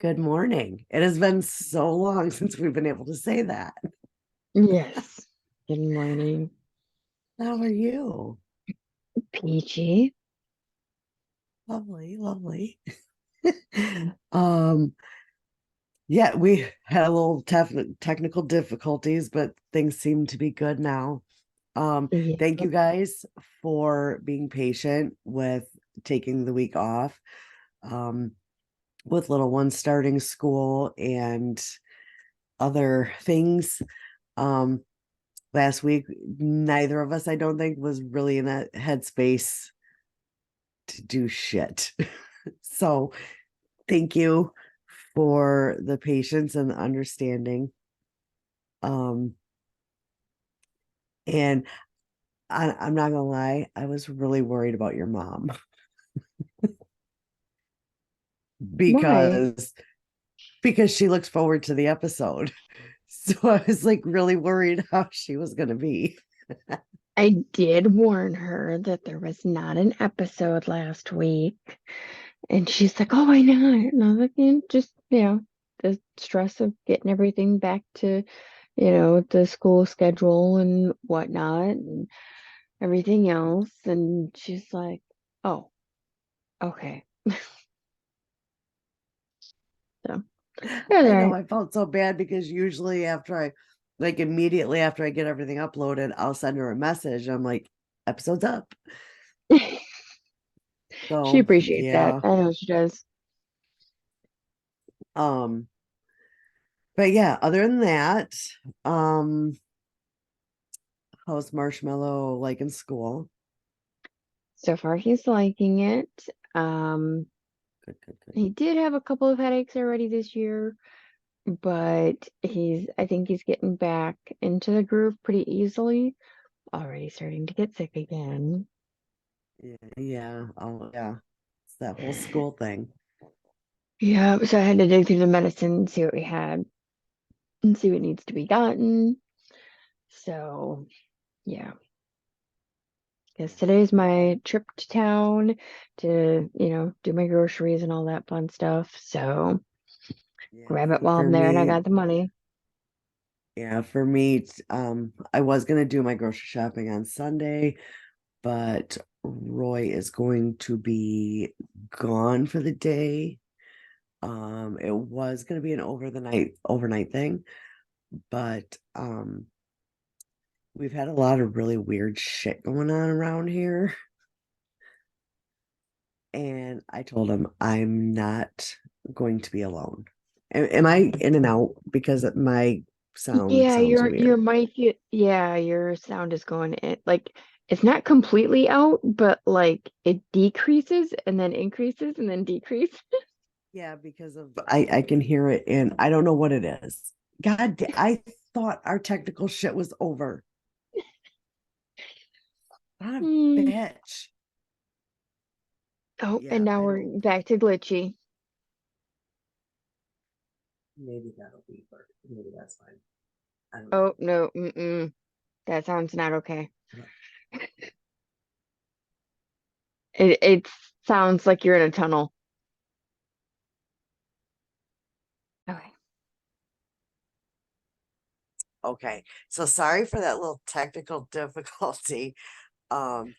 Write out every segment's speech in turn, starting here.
Good morning. It has been so long since we've been able to say that. Yes. Good morning, How are you? Peachy. Lovely, lovely. Um, yeah, we had a little technical difficulties, but things seem to be good now. Thank Yeah. you guys for being patient with taking the week off. Um, with little ones starting school and other things. Um, Last week, neither of us, I don't think, was really in that headspace to do shit. So thank you for the patience and the understanding. Um, and I'm not gonna lie, I was really worried about your mom Why? because she looks forward to the episode. So I was like really worried how she was gonna be. I did warn her that there was not an episode last week. And she's like, oh, why not? And I was like, just, the stress of getting everything back to, the school schedule and whatnot and everything else. And she's like, oh, okay. So, yeah, all I know right. I felt so bad because usually after like immediately after I get everything uploaded, I'll send her a message. I'm like, episode's up. She So appreciates that. yeah. I know she does. Um, but yeah, other than that, um, how's Marshmallow like in school? So far, he's liking it. Um, Good, good, good. he did have a couple of headaches already this year, but I think he's getting back into the groove pretty easily. Already starting to get sick again. Yeah, yeah. Oh yeah. It's that whole school thing. Yeah, so I had to dig through the medicine, see what we had, and see what needs to be gotten. So, yeah, because today's my trip to town to, do my groceries and all that fun stuff. So, Yeah, grab it while I'm there and I got the money. for me, I was gonna do my grocery shopping on Sunday, but Roy is going to be gone for the day. It was gonna be an overnight thing, but we've had a lot of really weird shit going on around here. And I told him I'm not going to be alone. Am I in and out because my sound Yeah, sounds your weird? mic, yeah, your sound is going it like it's not completely out, but like it decreases and then increases and then decreases. Yeah, because of I can hear it and I don't know what it is. I thought our technical shit was over. Not a Hmm. bitch. Oh, and Yeah, now I we're don't. back to glitchy. Maybe that'll be, but maybe that's fine. I don't Oh know. no, that sounds not okay. It sounds like you're in a tunnel. Okay. Okay, so sorry for that little technical difficulty. Um,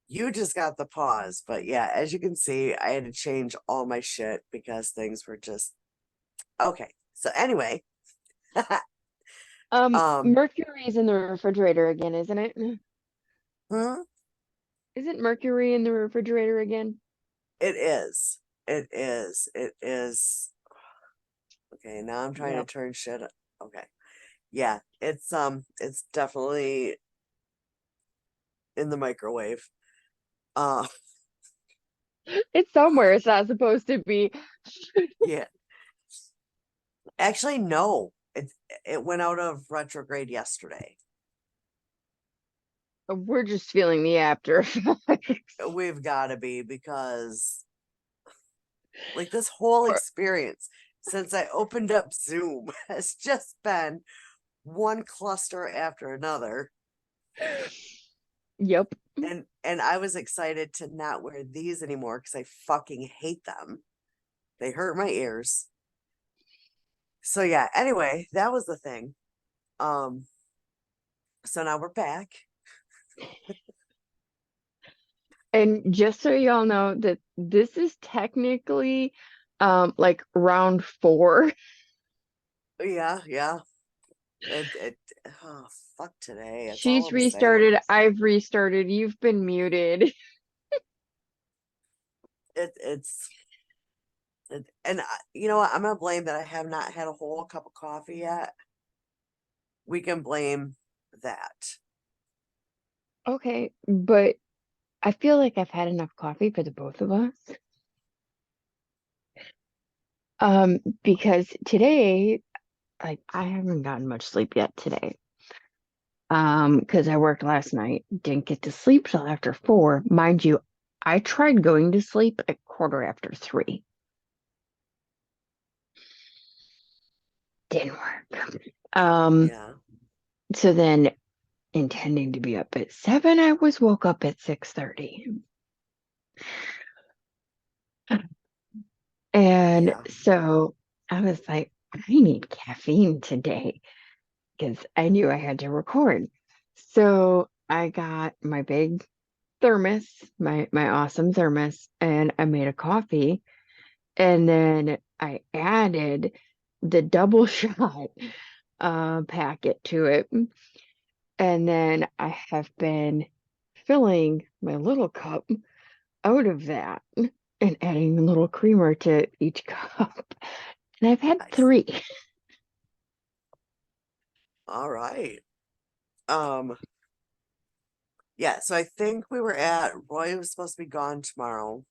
you just got the pause, but yeah, as you can see, I had to change all my shit because things were just okay. So anyway, um, Mercury's in the refrigerator again, isn't it? hmm, Isn't Mercury in the refrigerator again? it is. It is. It is. Okay, now I'm trying to Yep. turn shit. Okay. Yeah, it's definitely in the microwave. Uh, It's somewhere it's not supposed to be. yeah. Actually, no. It went out of retrograde yesterday. We're just feeling the after effects. We've got to be because like this whole Or- experience since I opened up Zoom has just been one cluster after another. Yep. And I was excited to not wear these anymore because I fucking hate them. They hurt my ears. So yeah, anyway, that was the thing. Um, so now we're back. And just so y'all know that this is technically like round 4. Yeah, yeah. It oh fuck today. That's all She's I'm saying. restarted, I've restarted, you've been muted. It's and you know what? I'm gonna blame that I have not had a whole cup of coffee yet. We can blame that. Okay, but I feel like I've had enough coffee for the both of us. Because today, like I haven't gotten much sleep yet today. Because I worked last night, didn't get to sleep till after 4. Mind you, I tried going to sleep at 3:15. Didn't work. Yeah. So then intending to be up at 7, I was woke up at 6:30. And Yeah. so I was like, I need caffeine today because I knew I had to record. So I got my big thermos, my awesome thermos, and I made a coffee. And then I added the double shot packet to it. And then I have been filling my little cup out of that and adding a little creamer to each cup. And I've had Nice. 3. All right. Um, yeah, so I think we were at Roy was supposed to be gone tomorrow,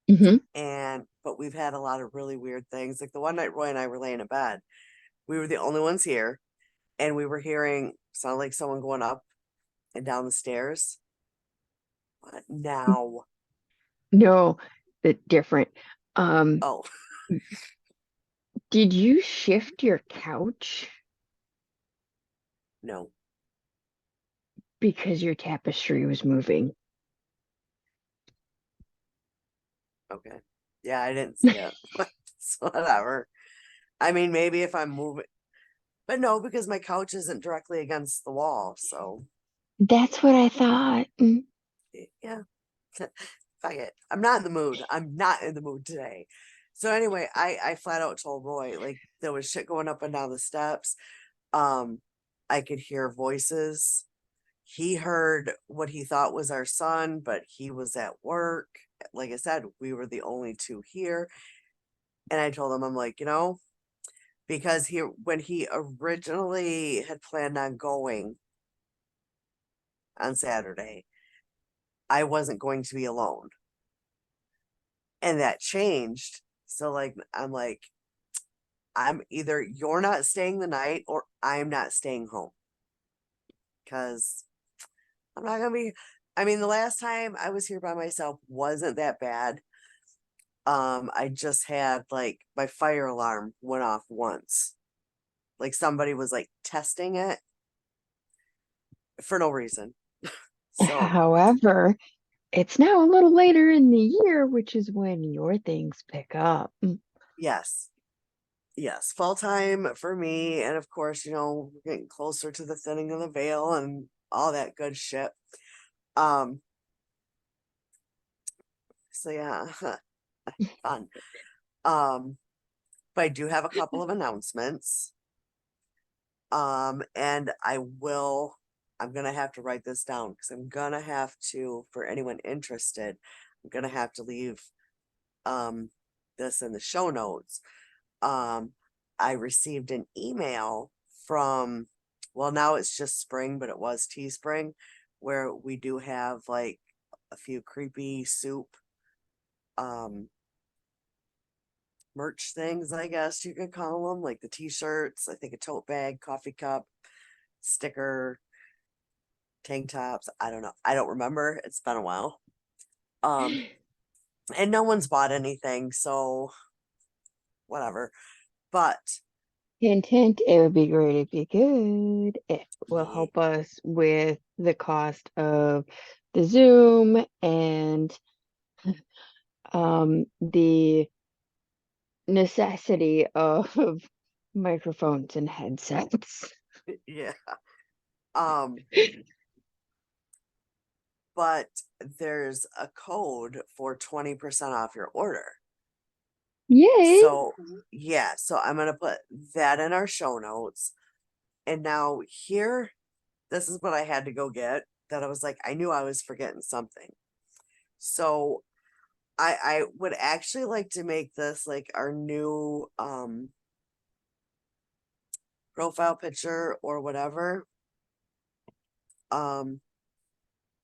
Hmm. and but we've had a lot of really weird things. Like the one night Roy and I were laying in bed, we were the only ones here, and we were hearing sound like someone going up and down the stairs. What now? No, different. Um, Oh, did you shift your couch no. because your tapestry was moving? Okay. Yeah, I didn't see it. So whatever. I mean, maybe if I'm moving, but no, because my couch isn't directly against the wall. So That's what I thought. yeah, fuck it. I'm not in the mood. I'm not in the mood today. So anyway, I flat out told Roy like there was shit going up and down the steps. Um, I could hear voices. He heard what he thought was our son, but he was at work. Like I said, we were the only two here. And I told him, I'm like, because he when he originally had planned on going on Saturday, I wasn't going to be alone. And that changed. So like I'm like, I'm either you're not staying the night or I'm not staying home. Cause I'm not gonna be I mean, the last time I was here by myself wasn't that bad. I just had like my fire alarm went off once. Like somebody was like testing it for no reason. So However, it's now a little later in the year, which is when your things pick up. yes, yes, fall time for me. And of course, we're getting closer to the thinning of the veil and all that good shit. Um, so yeah, fun. Um, but I do have a couple of announcements. And I'm gonna have to write this down because I'm gonna have to, for anyone interested, I'm gonna have to leave um this in the show notes. Um, I received an email from, well, now it's just Spring, but it was Teespring, where we do have like a few creepy soup um merch things, I guess you could call them, like the t-shirts, I think a tote bag, coffee cup, sticker, tank tops. I don't know. I don't remember. It's been a while. Um, and no one's bought anything, so whatever. But Hint, hint, it would be great if you could. It will yeah, help us with the cost of the Zoom and the necessity of microphones and headsets. Yeah. Um, but there's a code for 20% off your order. Yay! So yeah, so I'm gonna put that in our show notes. And now here, this is what I had to go get that I was like, I knew I was forgetting something. So I would actually like to make this like our new profile picture or whatever. Um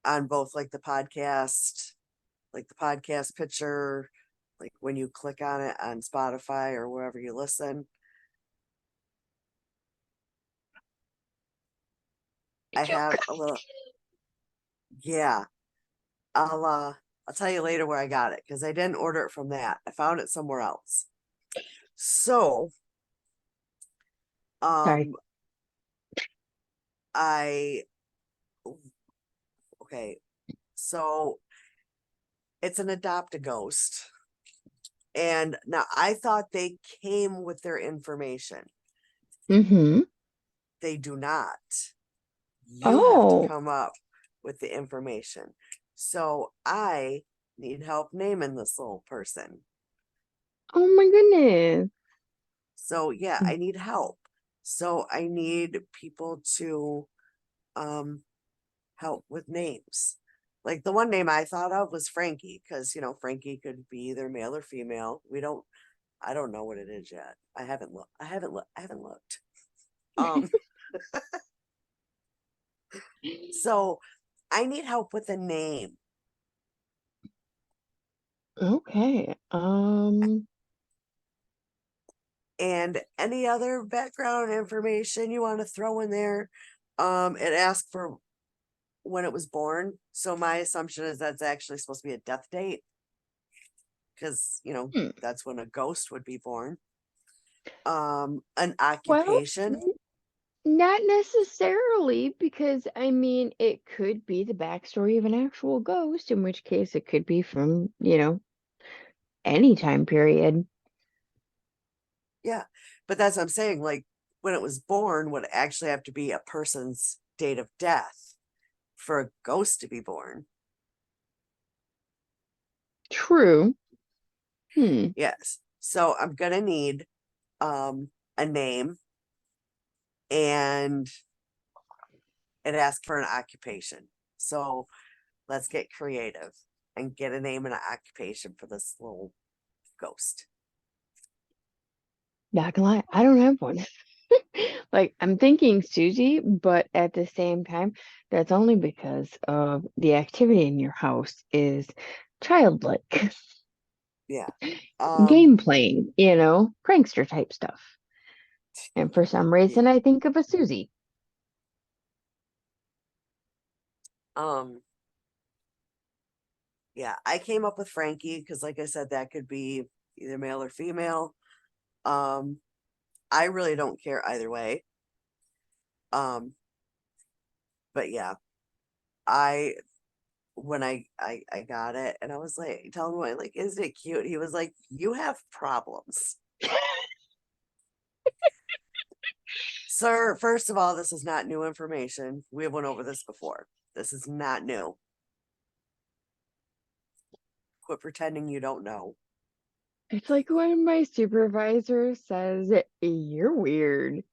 on both like the podcast picture, like when you click on it on Spotify or wherever you listen. I Did you have a guys little, yeah. I'll tell you later where I got it because I didn't order it from that. I found it somewhere else. So, Sorry. um, I okay. So it's an adopt a ghost. And now I thought they came with their information. Mm-hmm. They do not. You have to Oh. come up with the information. So I need help naming this little person. Oh my goodness. So yeah, I need help. So I need people to um help with names. Like the one name I thought of was Frankie, because Frankie could be either male or female. I don't know what it is yet. I haven't looked. Um, so I need help with a name Okay. and any other background information you want to throw in there. It asks for when it was born. So my assumption is that's actually supposed to be a death date because, Hmm. that's when a ghost would be born. An Well, occupation. not necessarily, because I mean, it could be the backstory of an actual ghost, in which case it could be from, any time period. Yeah. But that's what I'm saying. Like when it was born would actually have to be a person's date of death for a ghost to be born. True. Hmm. Yes. So I'm gonna need a name and it asks for an occupation. So let's get creative and get a name and an occupation for this little ghost. Not gonna lie, I don't have one. Like, I'm thinking Susie, but at the same time, that's only because of the activity in your house is childlike. Yeah. Game playing, prankster type stuff. And for some Yeah. reason, I think of a Susie. Um yeah, I came up with Frankie because like I said, that could be either male or female. Um I really don't care either way. Um but yeah, I when I got it and I was like telling him like, isn't it cute? He was like, you have problems. Sir, first of all, this is not new information. We went over this before. This is not new. Quit pretending you don't know. It's like when my supervisor says, "You're weird."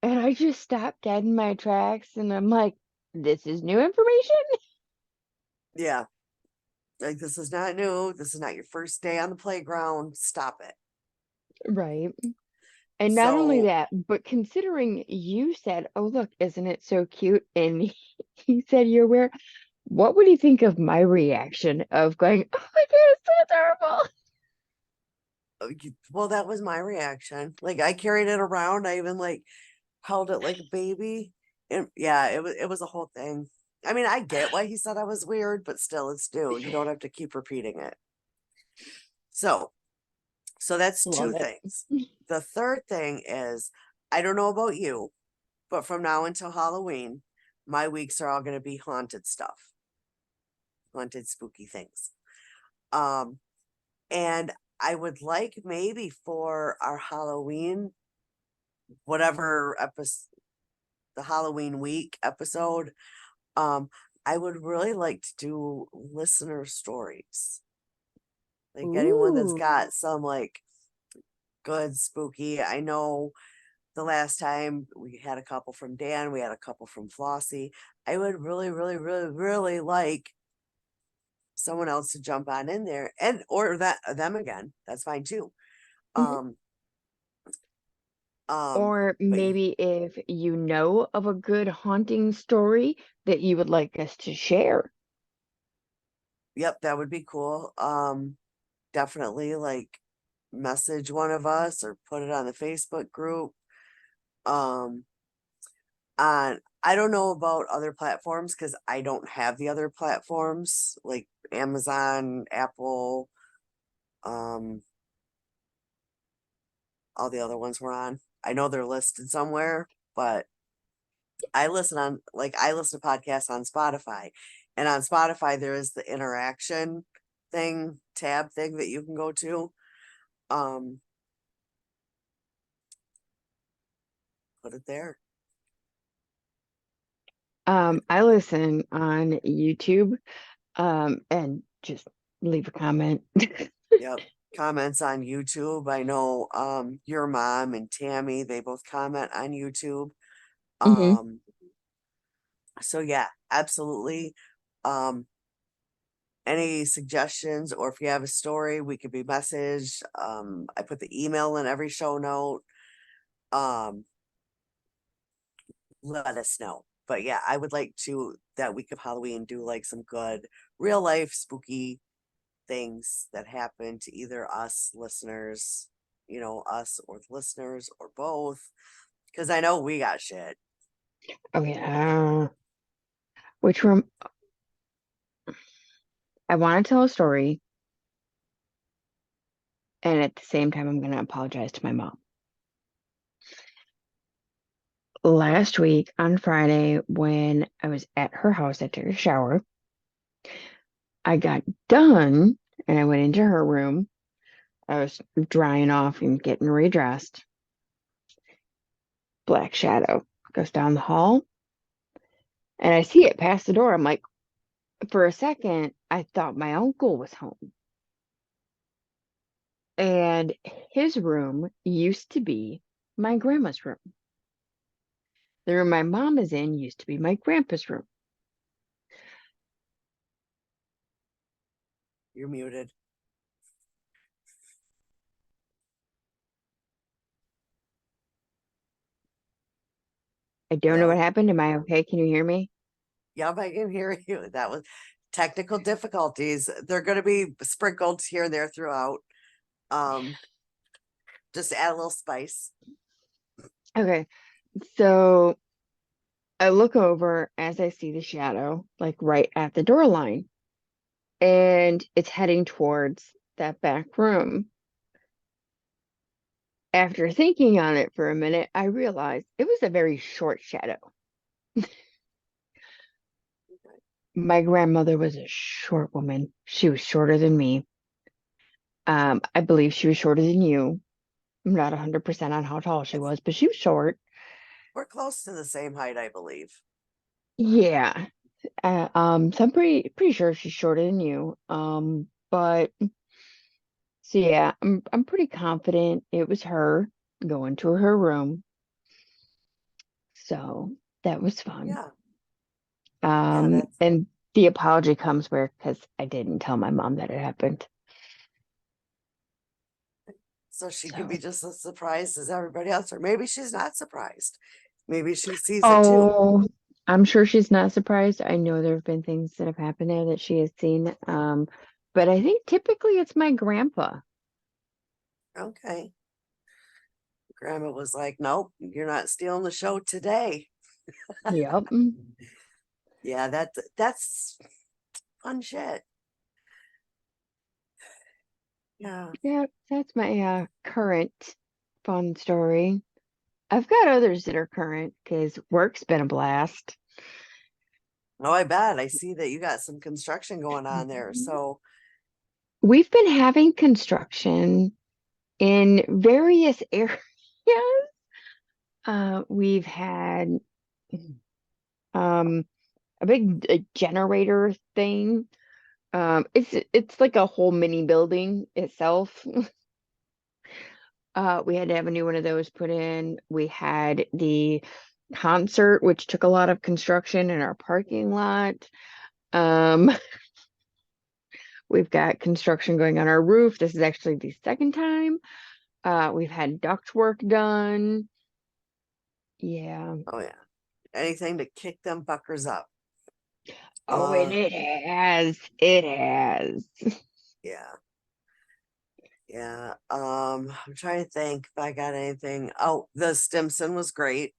And I just stop dead in my tracks and I'm like, this is new information? Yeah, like this is not new. This is not your first day on the playground. Stop it. Right. And not only So, that, but considering you said, "Oh, look, isn't it so cute?" And he said you're weird, what would you think of my reaction of going, "Oh my God, it's so adorable." well, that was my reaction. Like I carried it around. I even like held it like a baby. And yeah, it was a whole thing. I mean, I get why he said I was weird, but still, it's new. You don't have to keep repeating it. So, so that's two Love it. things. The third thing is, I don't know about you, but from now until Halloween, my weeks are all going to be haunted stuff, haunted, spooky things. Um, and I would like maybe for our Halloween, whatever episode, the Halloween week episode, um, I would really like to do listener stories. Like anyone that's Ooh. got some like good spooky. I know the last time we had a couple from Dan, we had a couple from Flossie. I would really, really, really, really like someone else to jump on in there and or that them again. That's fine too. Mhm. Um, um, Or but maybe if you know of a good haunting story that you would like us to share. yep, that would be cool. Definitely like message one of us or put it on the Facebook group. Um, on I don't know about other platforms because I don't have the other platforms like Amazon, Apple, um, all the other ones we're on. I know they're listed somewhere, but I listen to podcasts on Spotify. And on Spotify there is the interaction tab thing that you can go to. Um, put it there. I listen on YouTube, and just leave a comment. Yep. Comments on YouTube. I know your mom and Tammy, they both comment on YouTube. Hmm. Um, so yeah, absolutely. Um, any suggestions or if you have a story, we could be messaged. I put the email in every show note. Um, let us know. But yeah, I would like to that week of Halloween do like some good real life spooky things that happen to either us listeners, us or the listeners or both. Cause I know we got shit. Oh yeah. Which room? I want to tell a story, and at the same time, I'm going to apologize to my mom. Last week on Friday, when I was at her house, I took a shower. I got done and I went into her room. I was drying off and getting redressed. Black shadow goes down the hall, and I see it past the door. I'm like, for a second, I thought my uncle was home. And his room used to be my grandma's room. The room my mom is in used to be my grandpa's room. You're muted. I don't know what Hello? happened. Am I okay? Can you hear me? Yep, I can hear you. That was technical difficulties. They're gonna be sprinkled here and there throughout. Um, just to add a little spice. Okay. So I look over as I see the shadow, like right at the door line, and it's heading towards that back room. After thinking on it for a minute, I realized it was a very short shadow. My grandmother was a short woman. She was shorter than me. I believe she was shorter than you. I'm not 100% on how tall she was, but she was short. We're close to the same height, I believe. Yeah. So I'm pretty sure she's shorter than you. But so yeah, I'm pretty confident it was her going to her room. So that was fun. Yeah, yeah, that's And the apology comes where because I didn't tell my mom that it happened. so she could be So just as surprised as everybody else, or maybe she's not surprised. Maybe she sees it too. oh, I'm sure she's not surprised. I know there have been things that have happened there that she has seen. But I think typically it's my grandpa. Okay. Grandma was like, nope, you're not stealing the show today. Yep. Yeah, that's fun shit. Yeah. Yeah, that's my current fun story. I've got others that are current because work's been a blast. Oh, I bet. I see that you got some construction going on there. Mhm. So we've been having construction in various areas. We've had a big generator thing. It's like a whole mini building itself. We had to have a new one of those put in. We had the concert, which took a lot of construction in our parking lot. Um, we've got construction going on our roof. This is actually the second time. We've had duct work done. Yeah. Oh yeah. Anything to kick them buckers up. Oh, and Uh it has. It has. yeah. Yeah. I'm trying to think if I got anything. Oh, the Stimson was great.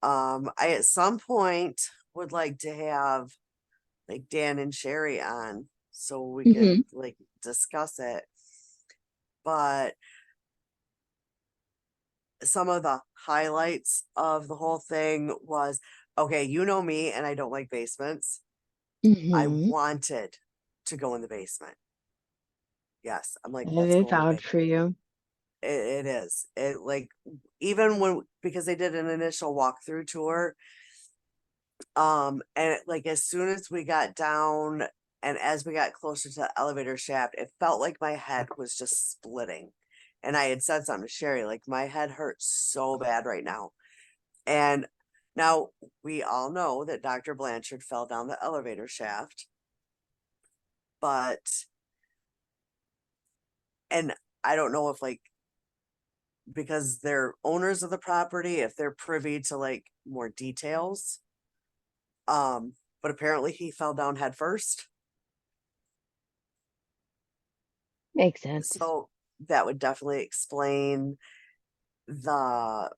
I at some point would like to have like Dan and Sherry on so we could Hmm. like discuss it. But some of the highlights of the whole thing was okay, you know me, and I don't like basements. I Hmm. wanted to go in the basement. Yes, I'm like, let's They go in the vouch basement. for you. It is. It like even when because they did an initial walkthrough tour, and like as soon as we got down and as we got closer to the elevator shaft, it felt like my head was just splitting. And I had said something to Sherry, like my head hurts so bad right now. And now we all know that Dr. Blanchard fell down the elevator shaft, but and I don't know if like because they're owners of the property, if they're privy to like more details. But apparently he fell down head first. Makes sense. So that would definitely explain the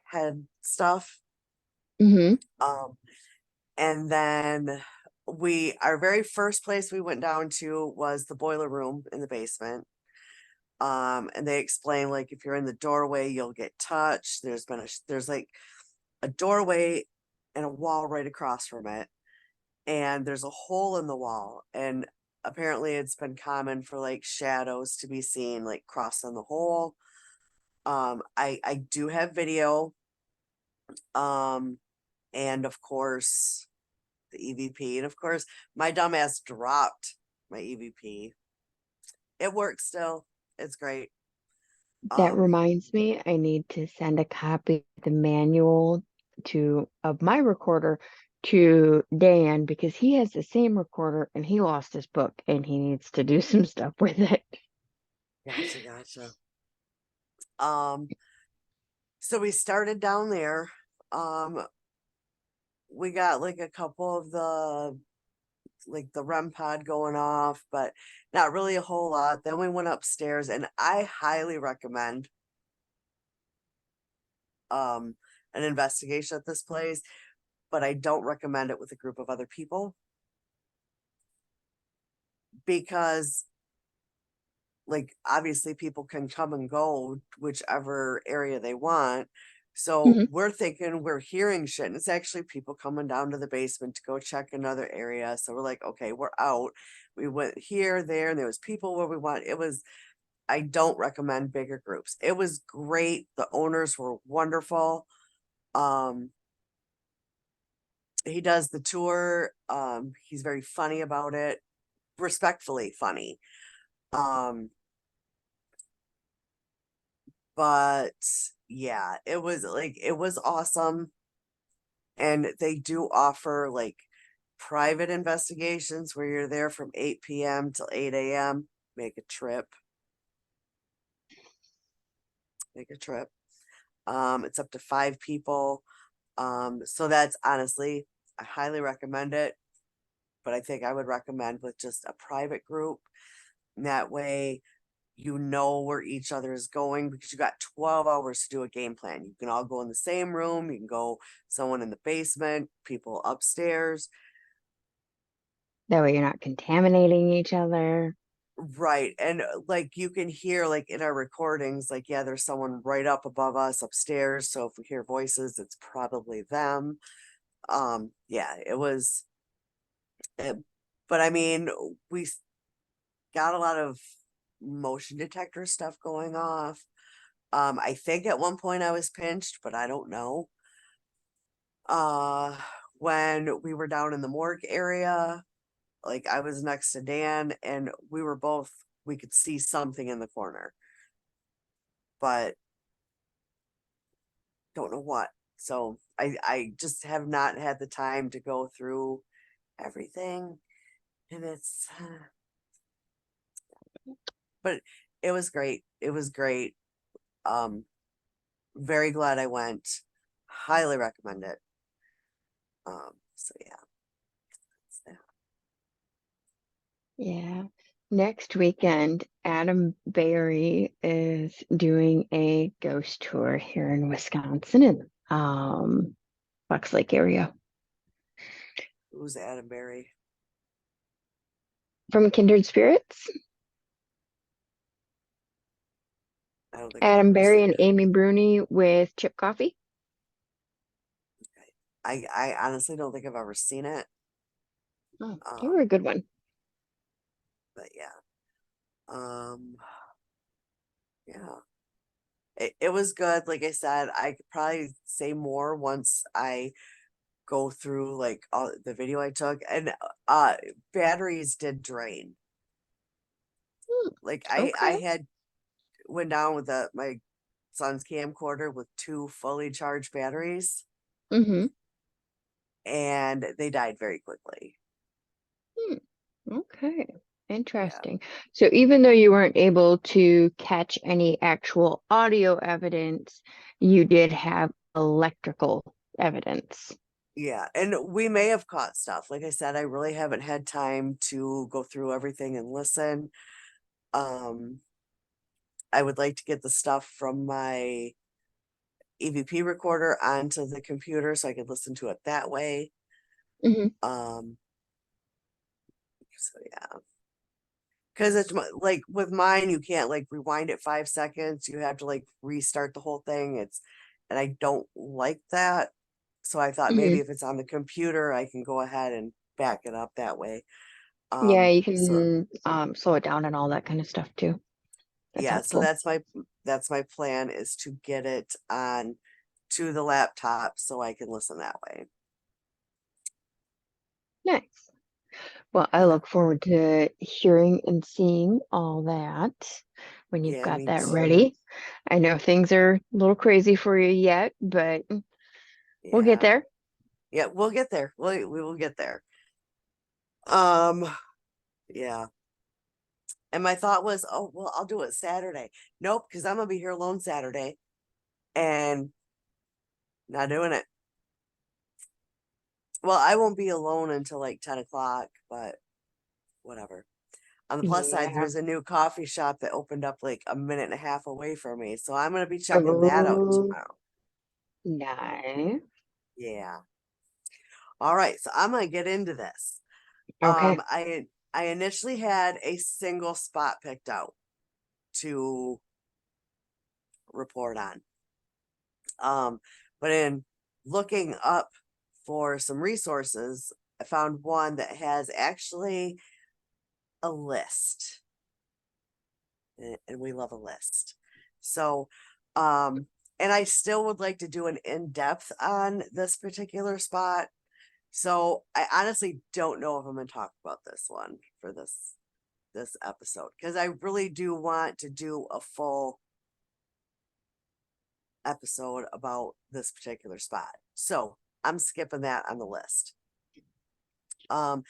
head stuff. Hmm. Um, and then our very first place we went down to was the boiler room in the basement. And they explain like if you're in the doorway, you'll get touched. There's like a doorway and a wall right across from it, and there's a hole in the wall. And apparently, it's been common for like shadows to be seen like crossing the hole. I do have video, um, and of course the EVP, and of course my dumbass dropped my EVP. It works still. It's great. That Um, reminds me, I need to send a copy of the manual to of my recorder to Dan because he has the same recorder and he lost his book and he needs to do some stuff with it. gotcha. Um, so we started down there. Um, we got like a couple of the REM pod going off, but not really a whole lot. Then we went upstairs, and I highly recommend um an investigation at this place, but I don't recommend it with a group of other people because like obviously people can come and go whichever area they want. So Hmm. we're thinking we're hearing shit, and it's actually people coming down to the basement to go check another area. So we're like, okay, we're out. We went here, there, and there was people where we want. It was I don't recommend bigger groups. It was great. The owners were wonderful. Um, he does the tour. He's very funny about it, respectfully funny. Um, but yeah, it was awesome. And they do offer like private investigations where you're there from 8 p.m. till 8 a.m. Make a trip. Make a trip. It's up to 5 people. So that's honestly, I highly recommend it, but I think I would recommend with just a private group. And that way, you know where each other is going because you got 12 hours to do a game plan. You can all go in the same room. You can go someone in the basement, people upstairs. That way you're not contaminating each other. Right. And like you can hear like in our recordings, like, yeah, there's someone right up above us upstairs. So if we hear voices, it's probably them. Yeah, it was But I mean, we got a lot of motion detector stuff going off. I think at one point I was pinched, but I don't know. Uh, when we were down in the morgue area, like I was next to Dan and we could see something in the corner, but don't know what. So I just have not had the time to go through everything, and it's but it was great. It was great. Um, very glad I went. Highly recommend it. So yeah. That's that. Yeah. Next weekend, Adam Barry is doing a ghost tour here in Wisconsin in Fox Lake area. Who's Adam Berry? From Kindred Spirits, I don't think I've Adam ever Barry seen and him. Amy Bruni with Chip Coffee. I honestly don't think I've ever seen it. Oh, they were a Um, good one. but yeah. Um, yeah. It was good. Like I said, I could probably say more once I go through like all the video I took, and uh batteries did drain. Hmm, Like I okay. had went down with my son's camcorder with two fully charged batteries, Mm-hmm. and they died very quickly. Hmm. Okay. Yeah. Interesting. So even though you weren't able to catch any actual audio evidence, you did have electrical evidence. Yeah, and we may have caught stuff. Like I said, I really haven't had time to go through everything and listen. Um, I would like to get the stuff from my EVP recorder onto the computer so I could listen to it that way. Hmm. Um, so yeah, because like with mine, you can't like rewind it 5 seconds. You have to like restart the whole thing. And I don't like that. So I thought maybe Hmm. if it's on the computer, I can go ahead and back it up that way. Yeah, you So can slow it down and all that kind of stuff too. That's yeah, so helpful. that's my plan is to get it on to the laptop so I can listen that way. Nice. Well, I Yeah. look forward to hearing and seeing all that when you've Yeah, got me that too. ready. I know things are a little crazy for you yet, but we'll get Yeah. there. Yeah, we'll get there. We will get there. Um, yeah. And my thought was, oh, well, I'll do it Saturday. Nope, because I'm gonna be here alone Saturday and not doing it. Well, I won't be alone until like 10 o'clock, but whatever. On the plus side, Yeah. there's a new coffee shop that opened up like a minute and a half away from me. So I'm gonna be checking that out Oh, tomorrow. nice. Yeah. All right. So I'm gonna get into this. Okay. I initially had a single spot picked out to report on. But in looking up for some resources, I found one that has actually a list. And we love a list. So, and I still would like to do an in-depth on this particular spot. So I honestly don't know if I'm going to talk about this one for this episode because I really do want to do a full episode about this particular spot. So I'm skipping that on the list. Um,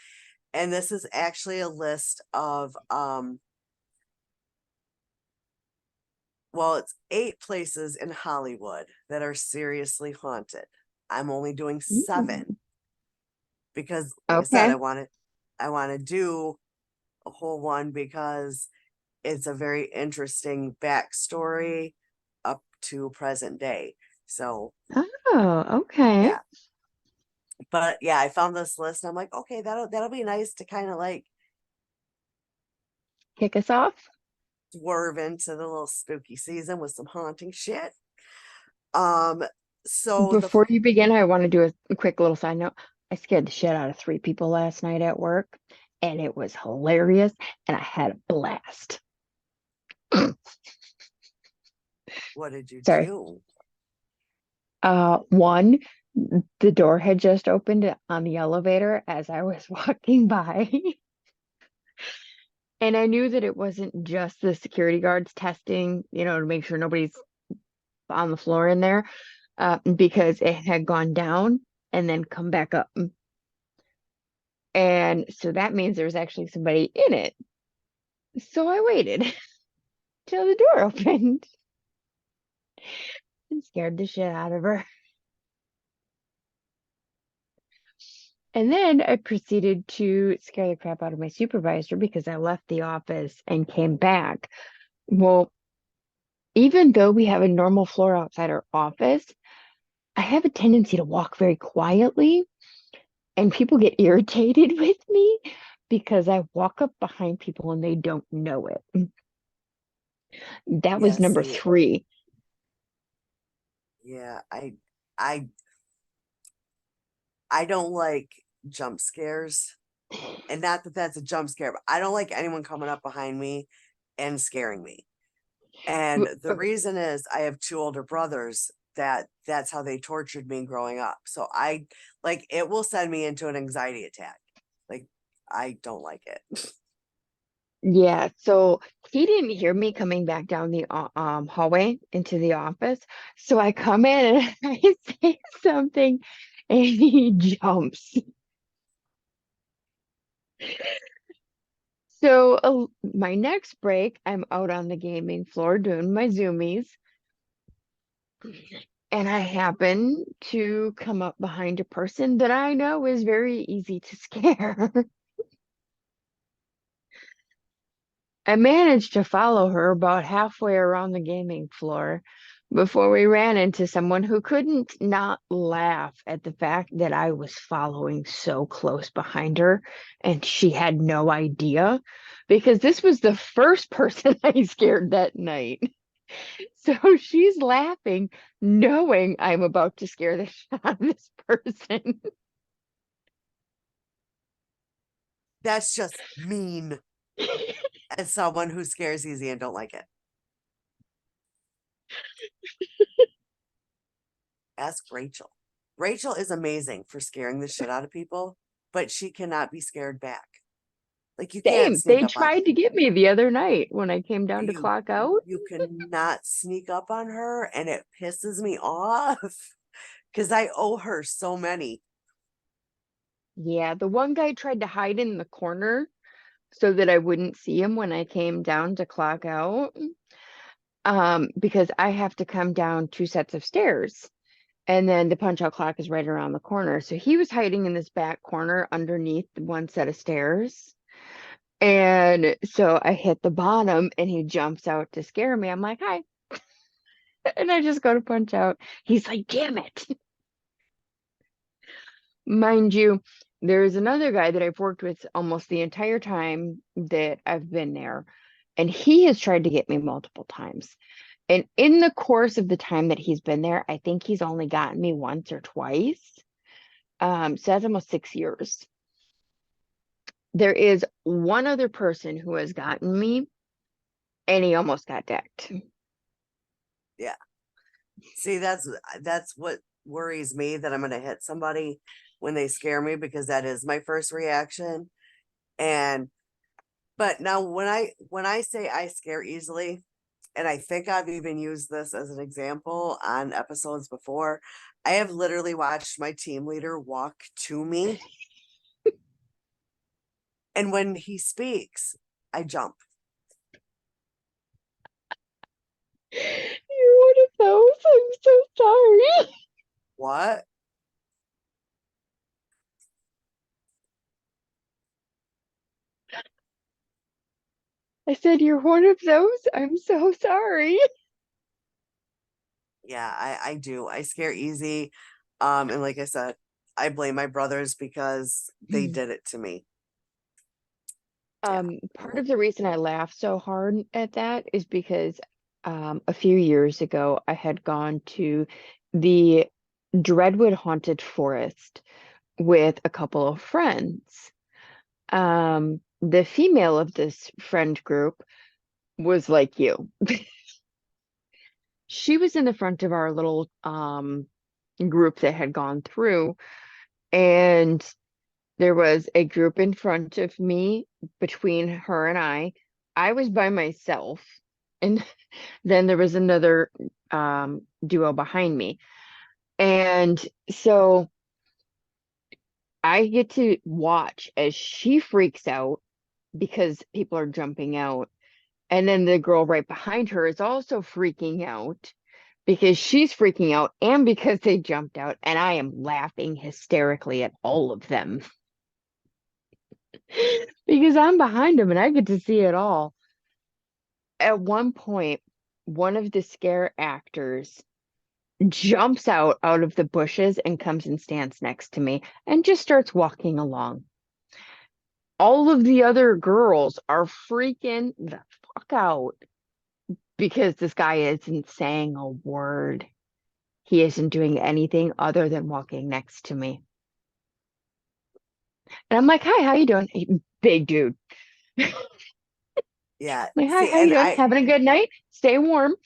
and this is actually a list of well, it's 8 places in Hollywood that are seriously haunted. I'm only doing 7 Mm. because, like I said, Okay. I want to do a whole one because it's a very interesting backstory up to present day. So Oh, okay. yeah, but yeah, I found this list. And I'm like, okay, that'll be nice to kind of like Kick us off. swerve into the little spooky season with some haunting shit. Um, so the Before you begin, I want to do a quick little side note. I scared the shit out of 3 people last night at work, and it was hilarious, and I had a blast. What did you Sorry. do? One, the door had just opened on the elevator as I was walking by. And I knew that it wasn't just the security guards testing, to make sure nobody's on the floor in there, because it had gone down and then come back up. And so that means there was actually somebody in it. So I waited till the door opened and scared the shit out of her. And then I proceeded to scare the crap out of my supervisor because I left the office and came back. Well, even though we have a normal floor outside our office, I have a tendency to walk very quietly, and people get irritated with me because I walk up behind people and they don't know it. That Yeah, was number see, 3. yeah, I I don't like jump scares. And not that that's a jump scare, but I don't like anyone coming up behind me and scaring me. And the Okay. reason is I have 2 older brothers that's how they tortured me growing up. So I like it will send me into an anxiety attack. Like I don't like it. Yeah, so he didn't hear me coming back down the hallway into the office. So I come in and I say something and he jumps. So my next break, I'm out on the gaming floor doing my zoomies, and I happen to come up behind a person that I know is very easy to scare. I managed to follow her about halfway around the gaming floor before we ran into someone who couldn't not laugh at the fact that I was following so close behind her and she had no idea, because this was the first person I scared that night. So she's laughing, knowing I'm about to scare the shit out of this person. That's just mean as someone who scares easy and don't like it. Ask Rachel. Rachel is amazing for scaring the shit out of people, but she cannot be scared back. Like you can't Same. sneak They up on tried to get me the other night when I came down to you. clock out. You cannot sneak up on her, and it pisses me off because I owe her so many. Yeah, the one guy tried to hide in the corner so that I wouldn't see him when I came down to clock out. Because I have to come down 2 sets of stairs. And then the punch out clock is right around the corner. So he was hiding in this back corner underneath one set of stairs. And so I hit the bottom and he jumps out to scare me. I'm like, hi. And I just go to punch out. He's like, damn it. Mind you, there's another guy that I've worked with almost the entire time that I've been there, and he has tried to get me multiple times. And in the course of the time that he's been there, I think he's only gotten me once or twice. So that's almost 6 years. There is one other person who has gotten me, and he almost got decked. Yeah. See, that's what worries me, that I'm gonna hit somebody when they scare me, because that is my first reaction. And but now when I say I scare easily, and I think I've even used this as an example on episodes before, I have literally watched my team leader walk to me, and when he speaks, I jump. You're one of those. I'm so sorry. What? I said, you're one of those. I'm so sorry. Yeah, I do. I scare easy. And like I said, I blame my brothers because they did it to me. Yeah. Part of the reason I laugh so hard at that is because a few years ago I had gone to the Dreadwood Haunted Forest with a couple of friends. The female of this friend group was like you. She was in the front of our little group that had gone through, and there was a group in front of me between her and I. I was by myself, and then there was another duo behind me. And so I get to watch as she freaks out because people are jumping out. And then the girl right behind her is also freaking out because she's freaking out and because they jumped out. And I am laughing hysterically at all of them because I'm behind them and I get to see it all. At one point, one of the scare actors jumps out of the bushes and comes and stands next to me and just starts walking along. All of the other girls are freaking the fuck out because this guy isn't saying a word. He isn't doing anything other than walking next to me. And I'm like, "Hi, how you doing?" Big dude. Yeah. Like, "Hi, See, how you and doing? Having a good night? Stay warm."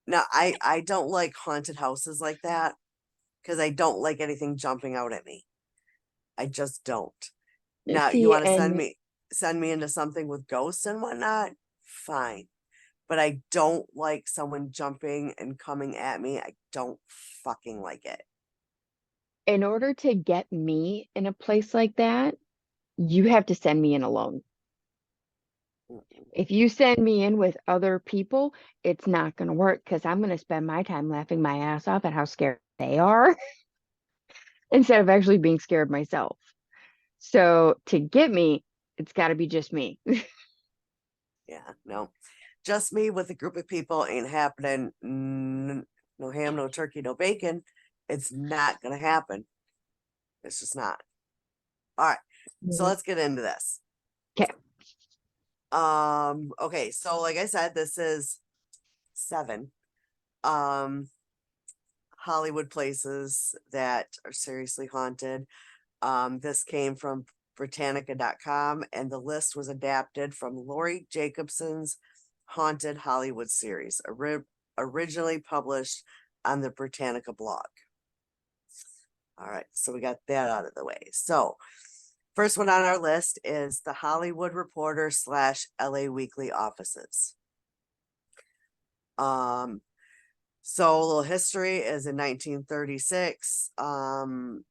now I don't like haunted houses like that because I don't like anything jumping out at me. I just don't. Now, you See, want to and send me into something with ghosts and whatnot? Fine. But I don't like someone jumping and coming at me. I don't fucking like it. in order to get me in a place like that, you have to send me in alone. Mm-mm. If you send me in with other people, it's not going to work because I'm going to spend my time laughing my ass off at how scared they are instead of actually being scared myself. So to get me, it's got to be just me. Yeah, no. Just me with a group of people ain't happening. No ham, no turkey, no bacon. It's not gonna happen. It's just not. All right. So let's get into this. Okay. Okay, so like I said, this is 7 Hollywood places that are seriously haunted. This came from Britannica.com, and the list was adapted from Laurie Jacobson's Haunted Hollywood series, originally published on the Britannica blog. All right, so we got that out of the way. So, first one on our list is the Hollywood Reporter / LA Weekly offices. So a little history is in 1936.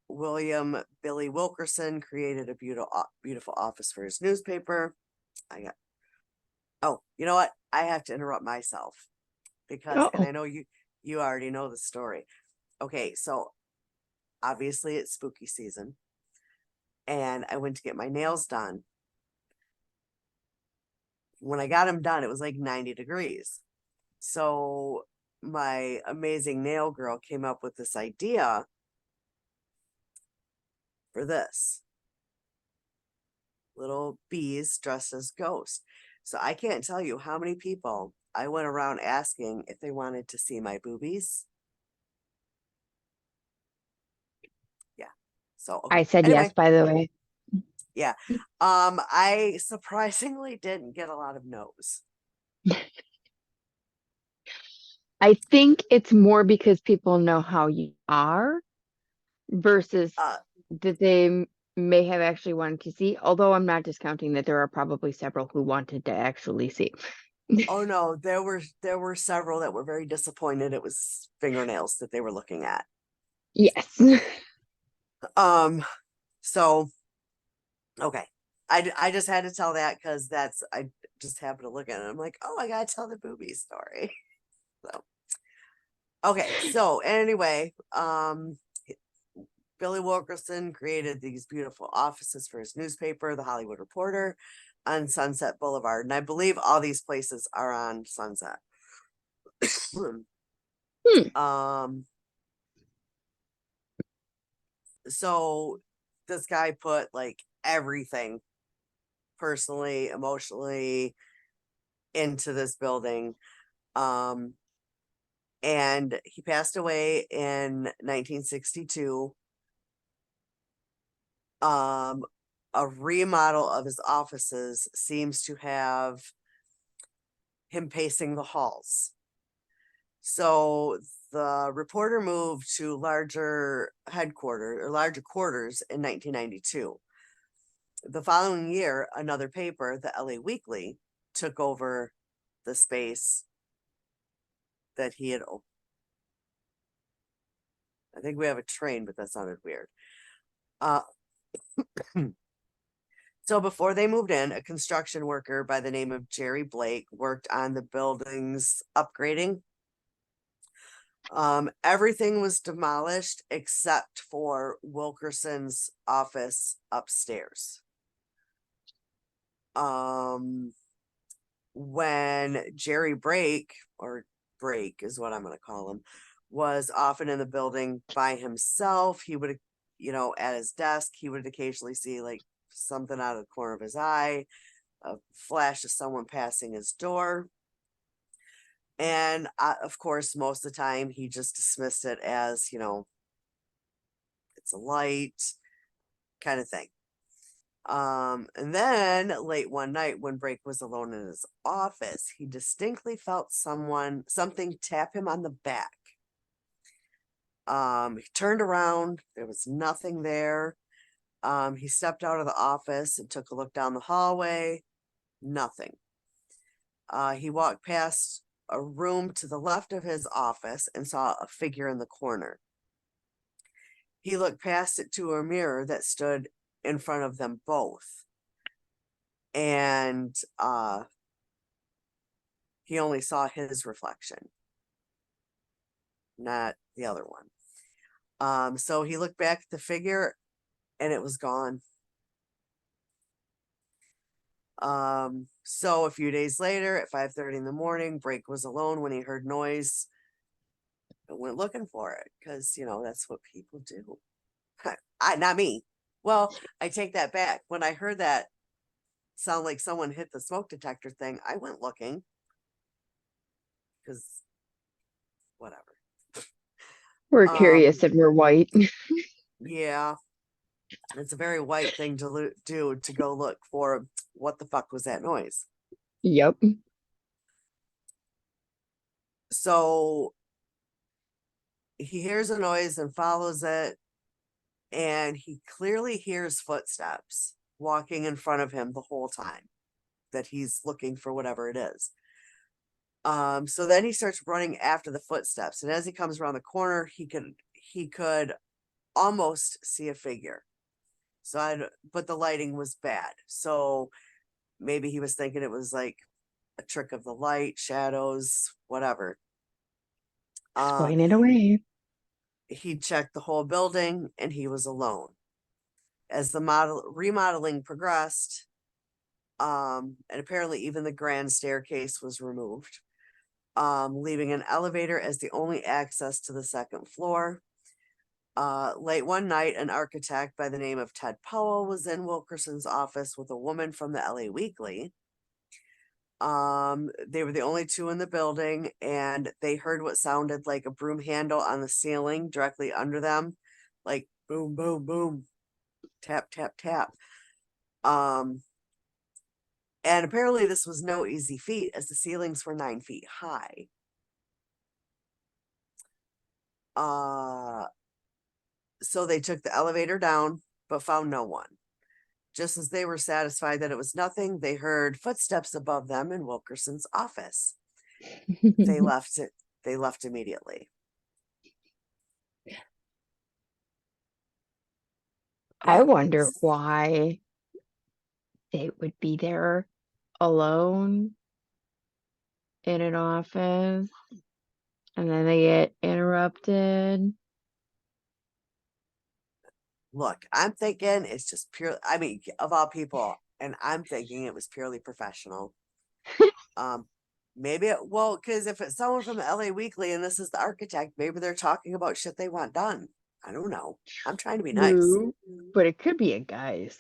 William Billy Wilkerson created a beautiful office for his newspaper. Oh, you know what? I have to interrupt myself because, and Oh, I know you already know the story. Okay, so obviously it's spooky season, and I went to get my nails done. When I got them done, it was like 90 degrees. So my amazing nail girl came up with this idea for this little bees dressed as ghosts. So I can't tell you how many people I went around asking if they wanted to see my boobies. Yeah. So I okay. said yes, Anyway, by the way. yeah. I surprisingly didn't get a lot of no's. I think it's more because people know how you are versus Uh that they may have actually wanted to see, although I'm not discounting that there are probably several who wanted to actually see. oh no, there were several that were very disappointed it was fingernails that they were looking at. Yes. Um so okay. I just had to tell that because that's I just happened to look at it. I'm like, oh, I gotta tell the booby story. So okay, so anyway, Billy Wilkerson created these beautiful offices for his newspaper, The Hollywood Reporter, on Sunset Boulevard. And I believe all these places are on Sunset. Hmm. um, so this guy put like everything personally, emotionally into this building. Um, and he passed away in 1962. Um, a remodel of his offices seems to have him pacing the halls. So the reporter moved to larger quarters in 1992. The following year, another paper, the LA Weekly, took over the space that he had opened. I think we have a train, but that sounded weird. Uh, so before they moved in, a construction worker by the name of Jerry Blake worked on the building's upgrading. Everything was demolished except for Wilkerson's office upstairs. When Jerry Brake, or Brake is what I'm going to call him, was often in the building by himself, he would, at his desk, he would occasionally see like something out of the corner of his eye, a flash of someone passing his door. And of course, most of the time he just dismissed it as, it's a light kind of thing. And then late one night when Brake was alone in his office, he distinctly felt something tap him on the back. He turned around, there was nothing there. He stepped out of the office and took a look down the hallway, nothing. He walked past a room to the left of his office and saw a figure in the corner. He looked past it to a mirror that stood in front of them both. And he only saw his reflection, not the other one. So he looked back at the figure and it was gone. So a few days later at 5:30 in the morning, Brake was alone when he heard noise and went looking for it because, that's what people do. Not me. Well, I take that back. When I heard that sound like someone hit the smoke detector thing, I went looking because whatever. We're curious if we're white. Yeah. It's a very white thing to do, to go look for what the fuck was that noise. Yep. So he hears a noise and follows it, and he clearly hears footsteps walking in front of him the whole time that he's looking for whatever it is. So then he starts running after the footsteps, and as he comes around the corner, he could almost see a figure. But the lighting was bad. So maybe he was thinking it was like a trick of the light, shadows, whatever. Explain it away. He checked the whole building and he was alone. As the remodeling progressed, and apparently even the grand staircase was removed, leaving an elevator as the only access to the second floor. Late one night, an architect by the name of Ted Powell was in Wilkerson's office with a woman from the LA Weekly. They were the only two in the building, and they heard what sounded like a broom handle on the ceiling directly under them, like boom, boom, boom, tap, tap, tap. And apparently this was no easy feat, as the ceilings were 9 feet high. So they took the elevator down, but found no one. Just as they were satisfied that it was nothing, they heard footsteps above them in Wilkerson's office. They left immediately. I wonder why they would be there alone in an office and then they get interrupted. Look, I'm thinking it's just pure. I mean, of all people, and I'm thinking it was purely professional. Maybe because if it's someone from the LA Weekly and this is the architect, maybe they're talking about shit they want done. I don't know. I'm trying to be nice. But it could be a guy's.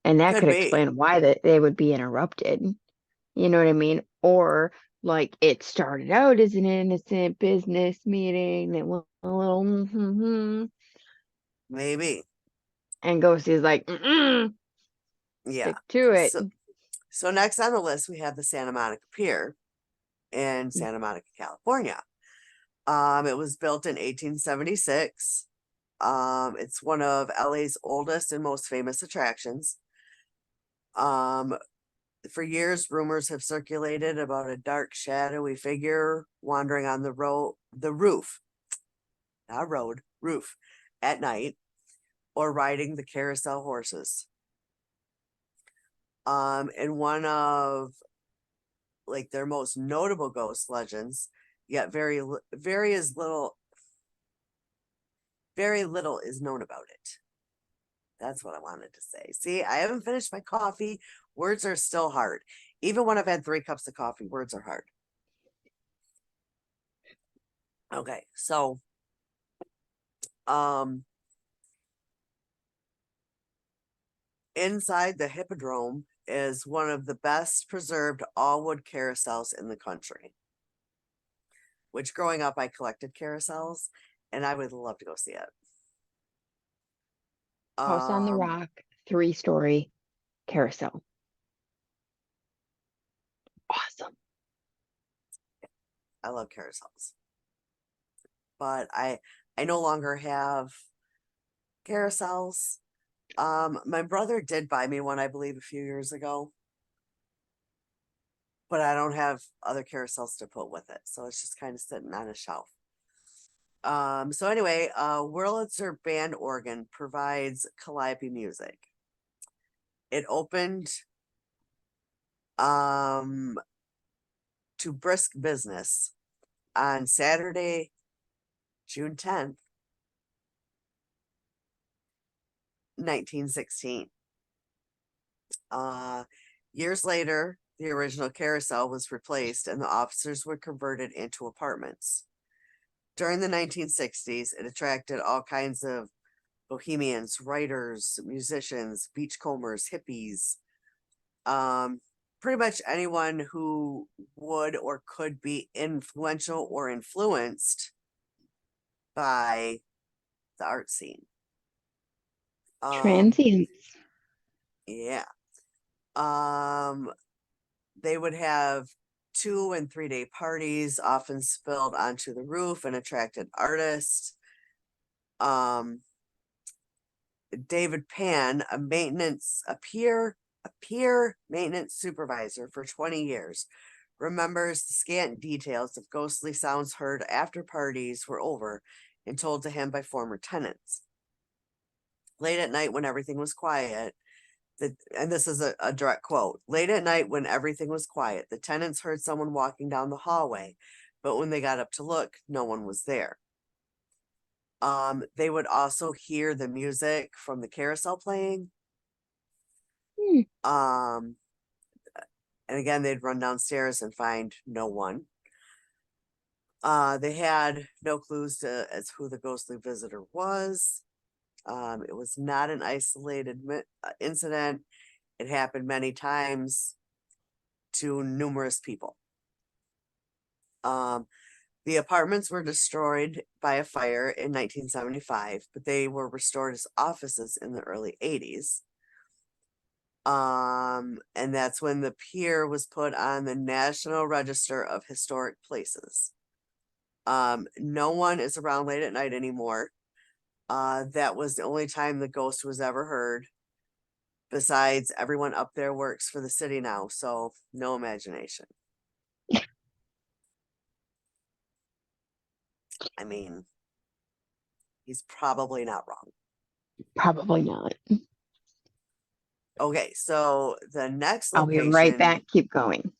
And that Could could be. explain why they would be interrupted. You know what I mean? Or like it started out as an innocent business meeting that went a little Maybe. And Ghosty's like, mm-mm, Yeah. stick to it. So next on the list, we have the Santa Monica Pier in Santa Monica, California. It was built in 1876. It's one of LA's oldest and most famous attractions. For years, rumors have circulated about a dark, shadowy figure wandering on the roof, not road, roof, at night, or riding the carousel horses. And one of like their most notable ghost legends, yet very little is known about it. That's what I wanted to say. See, I haven't finished my coffee. Words are still hard. Even when I've had 3 cups of coffee, words are hard. Okay, so inside the Hippodrome is one of the best preserved all wood carousels in the country. Which growing up I collected carousels and I would love to go see it. House on the Rock, 3-story carousel. Awesome. I love carousels. But I no longer have carousels. My brother did buy me one, I believe, a few years ago. But I don't have other carousels to put with it. So it's just kind of sitting on a shelf. So anyway, Wurlitzer Band Organ provides calliope music. It opened to brisk business on Saturday, June 10th, 1916. Years later, the original carousel was replaced and the officers were converted into apartments. During the 1960s, it attracted all kinds of bohemians, writers, musicians, beachcombers, hippies, pretty much anyone who would or could be influential or influenced by the art scene. Transients. Yeah. They would have 2 and 3 day parties, often spilled onto the roof and attracted artists. David Pan, a peer maintenance supervisor for 20 years, remembers the scant details of ghostly sounds heard after parties were over and told to him by former tenants. Late at night when everything was quiet, and this is a direct quote, late at night when everything was quiet, the tenants heard someone walking down the hallway, but when they got up to look, no one was there. They would also hear the music from the carousel playing. And again, they'd run downstairs and find no one. They had no clues as who the ghostly visitor was. It was not an isolated incident. It happened many times to numerous people. The apartments were destroyed by a fire in 1975, but they were restored as offices in the early 80s. And that's when the pier was put on the National Register of Historic Places. No one is around late at night anymore. That was the only time the ghost was ever heard. Besides, everyone up there works for the city now, so no imagination. I mean, he's probably not wrong. Probably not. Okay, so the next I'll be location. right back. Keep going.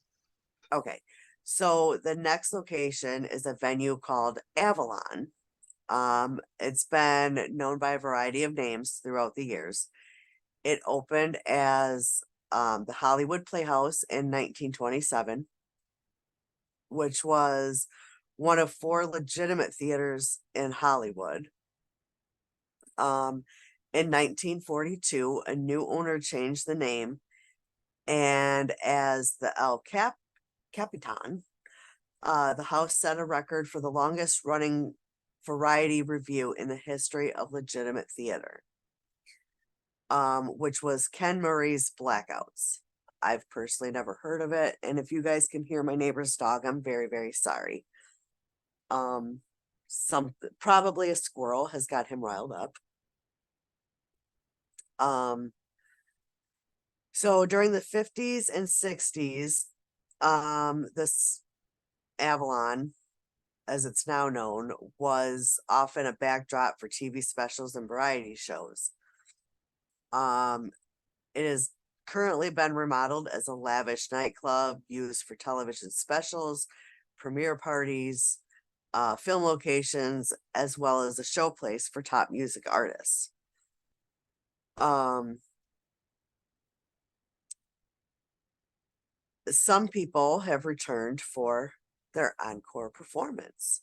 Okay, so the next location is a venue called Avalon. It's been known by a variety of names throughout the years. It opened as the Hollywood Playhouse in 1927, which was one of 4 legitimate theaters in Hollywood. In 1942, a new owner changed the name, and as the El Capitan, the house set a record for the longest running variety review in the history of legitimate theater. which was Ken Murray's Blackouts. I've personally never heard of it, and if you guys can hear my neighbor's dog, I'm very, very sorry. Some probably a squirrel has got him riled up. So during the 50s and 60s, this Avalon, as it's now known, was often a backdrop for TV specials and variety shows. It has currently been remodeled as a lavish nightclub used for television specials, premiere parties, film locations, as well as a showplace for top music artists. Some people have returned for their encore performance.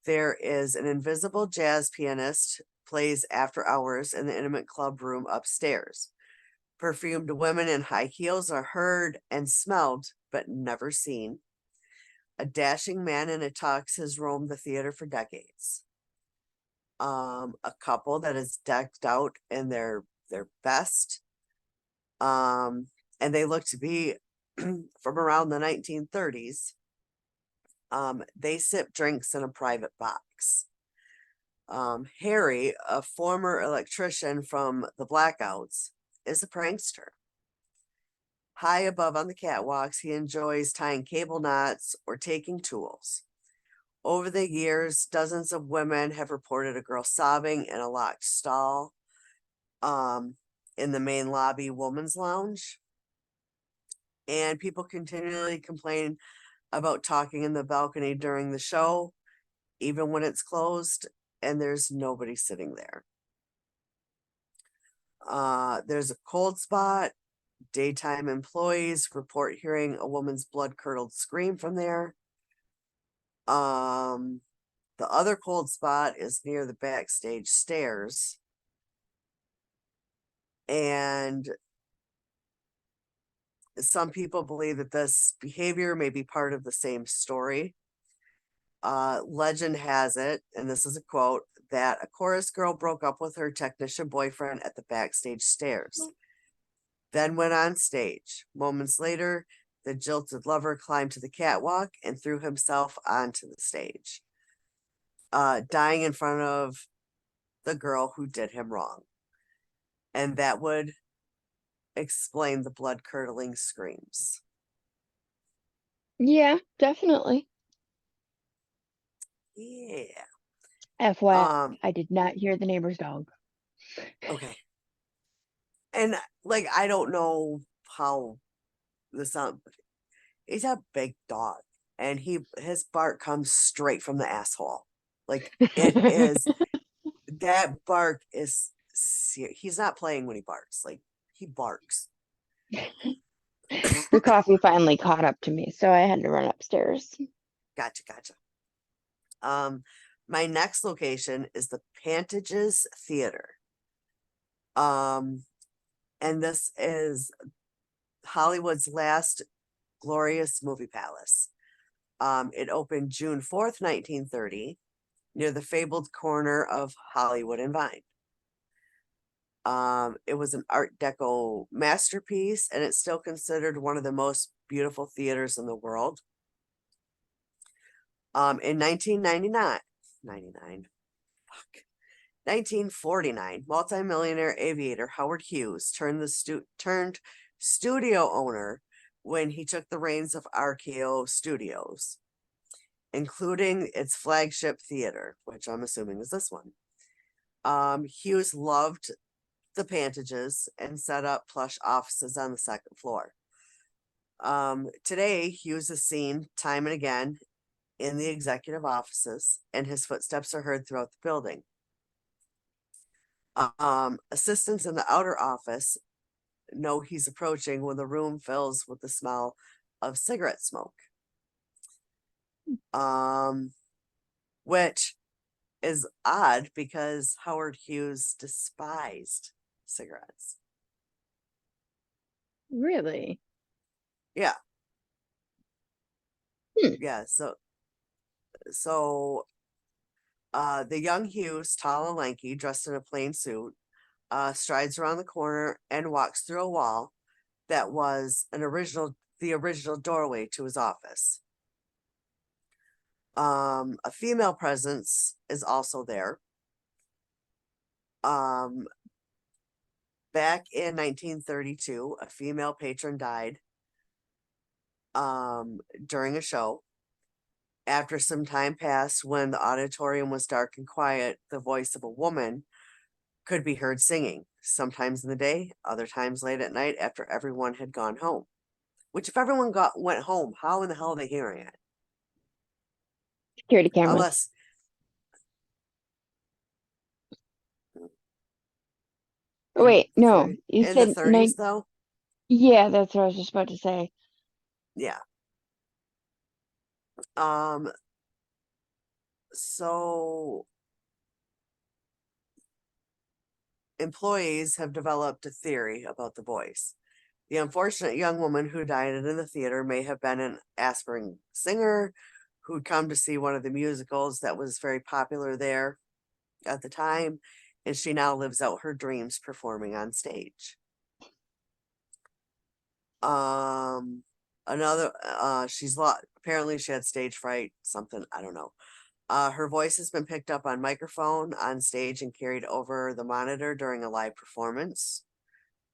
There is an invisible jazz pianist plays after hours in the intimate club room upstairs. Perfumed women in high heels are heard and smelled, but never seen. A dashing man in a tux has roamed the theater for decades. A couple that is decked out in their best, and they look to be from around the 1930s. They sip drinks in a private box. Harry, a former electrician from the Blackouts, is a prankster. High above on the catwalks, he enjoys tying cable knots or taking tools. Over the years, dozens of women have reported a girl sobbing in a locked stall in the main lobby woman's lounge. And people continually complain about talking in the balcony during the show, even when it's closed and there's nobody sitting there. There's a cold spot. Daytime employees report hearing a woman's blood-curdled scream from there. The other cold spot is near the backstage stairs. And some people believe that this behavior may be part of the same story. Legend has it, and this is a quote, that a chorus girl broke up with her technician boyfriend at the backstage stairs, then went on stage. Moments later, the jilted lover climbed to the catwalk and threw himself onto the stage, dying in front of the girl who did him wrong. And that would explain the blood-curdling screams. Yeah, definitely. Yeah. FYI, I did not hear the neighbor's dog. Okay. And like, I don't know how the sound. He's a big dog, and his bark comes straight from the asshole. Like it is. That bark is. He's not playing when he barks. Like he barks. The coffee finally caught up to me, so I had to run upstairs. Gotcha. My next location is the Pantages Theater. And this is Hollywood's last glorious movie palace. It opened June 4th, 1930, near the fabled corner of Hollywood and Vine. It was an Art Deco masterpiece, and it's still considered one of the most beautiful theaters in the world. In 1949, multimillionaire aviator Howard Hughes turned studio owner when he took the reins of RKO Studios, including its flagship theater, which I'm assuming is this one. Hughes loved the Pantages and set up plush offices on the second floor. Today, Hughes is seen time and again in the executive offices, and his footsteps are heard throughout the building. Assistants in the outer office know he's approaching when the room fills with the smell of cigarette smoke. Which is odd because Howard Hughes despised cigarettes. Really? Yeah. Hmm. Yeah, so the young Hughes, tall and lanky, dressed in a plain suit, strides around the corner and walks through a wall that was the original doorway to his office. A female presence is also there. Back in 1932, a female patron died during a show. After some time passed, when the auditorium was dark and quiet, the voice of a woman could be heard singing, sometimes in the day, other times late at night after everyone had gone home. Which, if everyone went home, how in the hell are they hearing it? Security cameras. Unless Oh, wait, no, you in the said 30s, though. yeah, that's what I was just about to say. Yeah. So employees have developed a theory about the voice. The unfortunate young woman who died in the theater may have been an aspiring singer who'd come to see one of the musicals that was very popular there at the time, and she now lives out her dreams performing on stage. Another apparently she had stage fright, something, I don't know. Her voice has been picked up on microphone on stage and carried over the monitor during a live performance,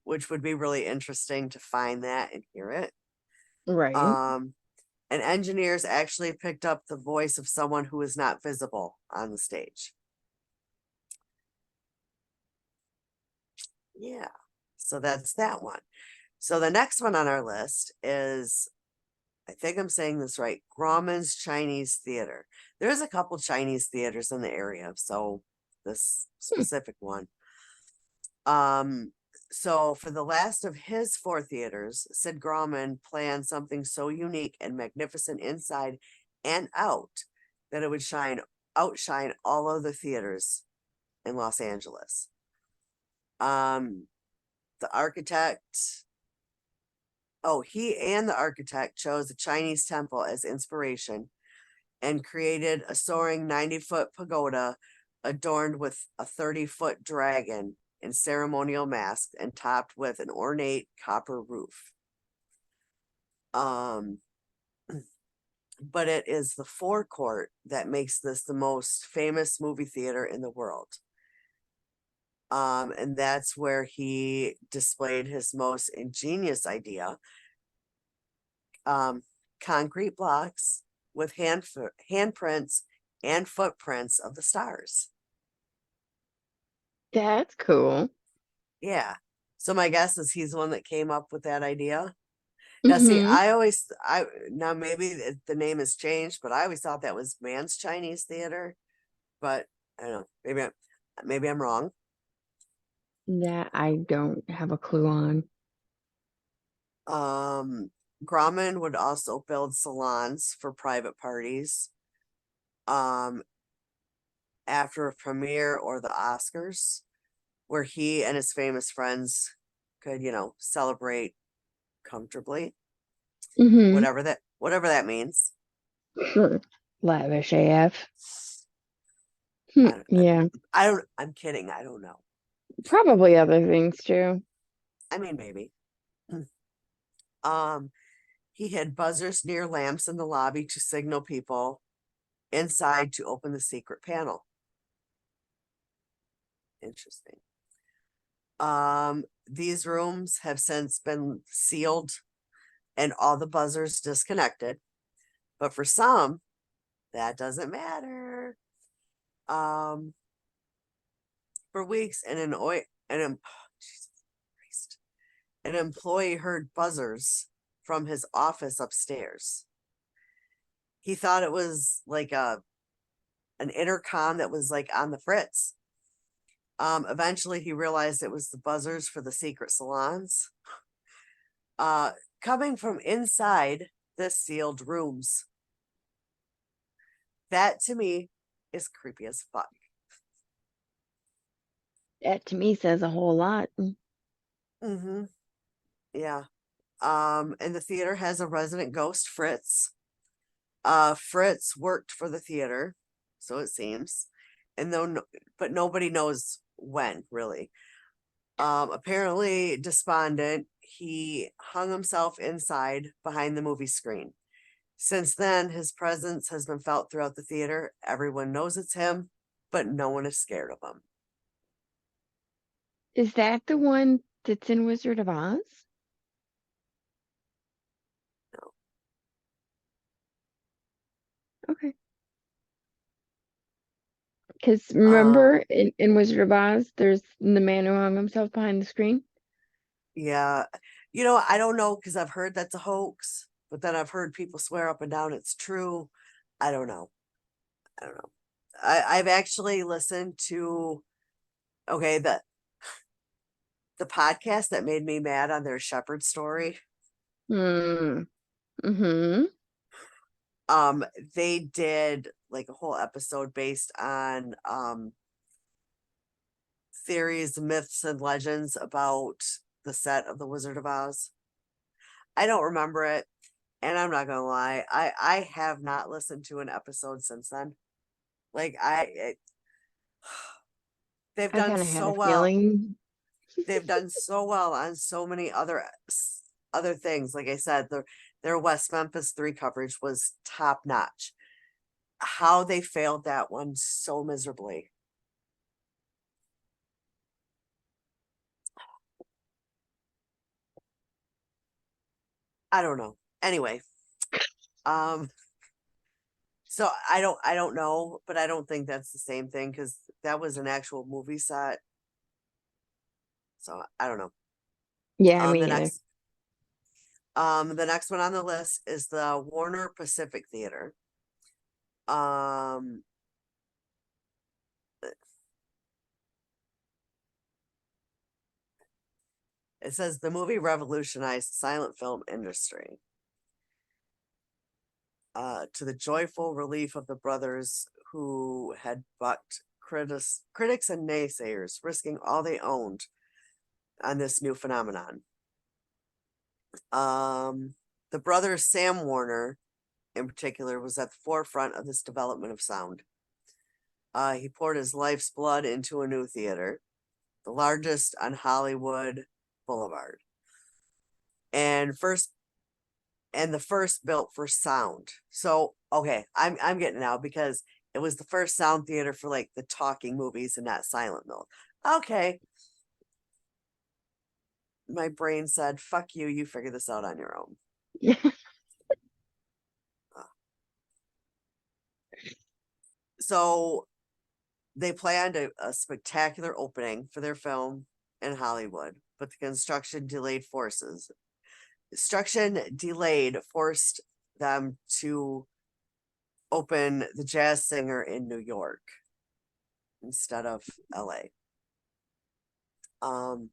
which would be really interesting to find that and hear it. Right. And engineers actually picked up the voice of someone who is not visible on the stage. Yeah, so that's that one. So the next one on our list is, I think I'm saying this right, Grauman's Chinese Theater. There's a couple Chinese theaters in the area, so this specific one. So for the last of his 4 theaters, Sid Grauman planned something so unique and magnificent inside and out that it would outshine all other theaters in Los Angeles. The architect the architect chose a Chinese temple as inspiration and created a soaring 90-foot pagoda adorned with a 30-foot dragon in ceremonial mask and topped with an ornate copper roof. But it is the forecourt that makes this the most famous movie theater in the world. And that's where he displayed his most ingenious idea. Concrete blocks with handprints and footprints of the stars. That's cool. Yeah. So my guess is he's the one that came up with that idea. Now, see, now maybe the name has changed, but I always thought that was Man's Chinese Theater. But I don't know. Maybe I'm wrong. That I don't have a clue on. Grauman would also build salons for private parties. After a premiere or the Oscars, where he and his famous friends could, celebrate comfortably, whatever that means. Lavish AF. I Yeah, I'm kidding. I don't know. probably other things too. I mean, maybe. He had buzzers near lamps in the lobby to signal people inside to open the secret panel. Interesting. These rooms have since been sealed and all the buzzers disconnected. But for some, that doesn't matter. For weeks, an employee heard buzzers from his office upstairs. He thought it was like an intercom that was like on the fritz. Eventually he realized it was the buzzers for the secret salons. Coming from inside the sealed rooms. That to me is creepy as fuck. That to me says a whole lot. Mm-hmm. Yeah. And the theater has a resident ghost, Fritz. Fritz worked for the theater, so it seems, but nobody knows when really. Apparently despondent, he hung himself inside behind the movie screen. Since then, his presence has been felt throughout the theater. Everyone knows it's him, but no one is scared of him. Is that the one that's in Wizard of Oz? No. Okay. Because Um, remember in Wizard of Oz, there's the man who hung himself behind the screen. yeah, I don't know because I've heard that's a hoax, but then I've heard people swear up and down it's true. I don't know. I don't know. I've actually listened to okay the podcast that made me mad on their shepherd story. Hmm. Mm-hmm. They did like a whole episode based on theories, myths, and legends about the set of the Wizard of Oz. I don't remember it, and I'm not gonna lie, I have not listened to an episode since then. Like they've I done kind of had so a well. feeling. They've done so well on so many other things. Like I said, their West Memphis 3 coverage was top notch. How they failed that one so miserably. I don't know. Anyway, um, so I don't know, but I don't think that's the same thing because that was an actual movie set. So I don't know. Yeah, Um, me the neither. next the next one on the list is the Warner Pacific Theater. Um, it says the movie revolutionized the silent film industry. To the joyful relief of the brothers who had bucked critics and naysayers, risking all they owned on this new phenomenon. Um, the brothers Sam Warner, in particular, was at the forefront of this development of sound. He poured his life's blood into a new theater, the largest on Hollywood Boulevard, and the first built for sound. So okay, I'm getting it now because it was the first sound theater for like the talking movies and not silent mode. Okay, my brain said, "Fuck you, you figure this out on your own." Yeah. So they planned a spectacular opening for their film in Hollywood, but the construction delayed forced them to open the Jazz Singer in New York instead of LA. Um,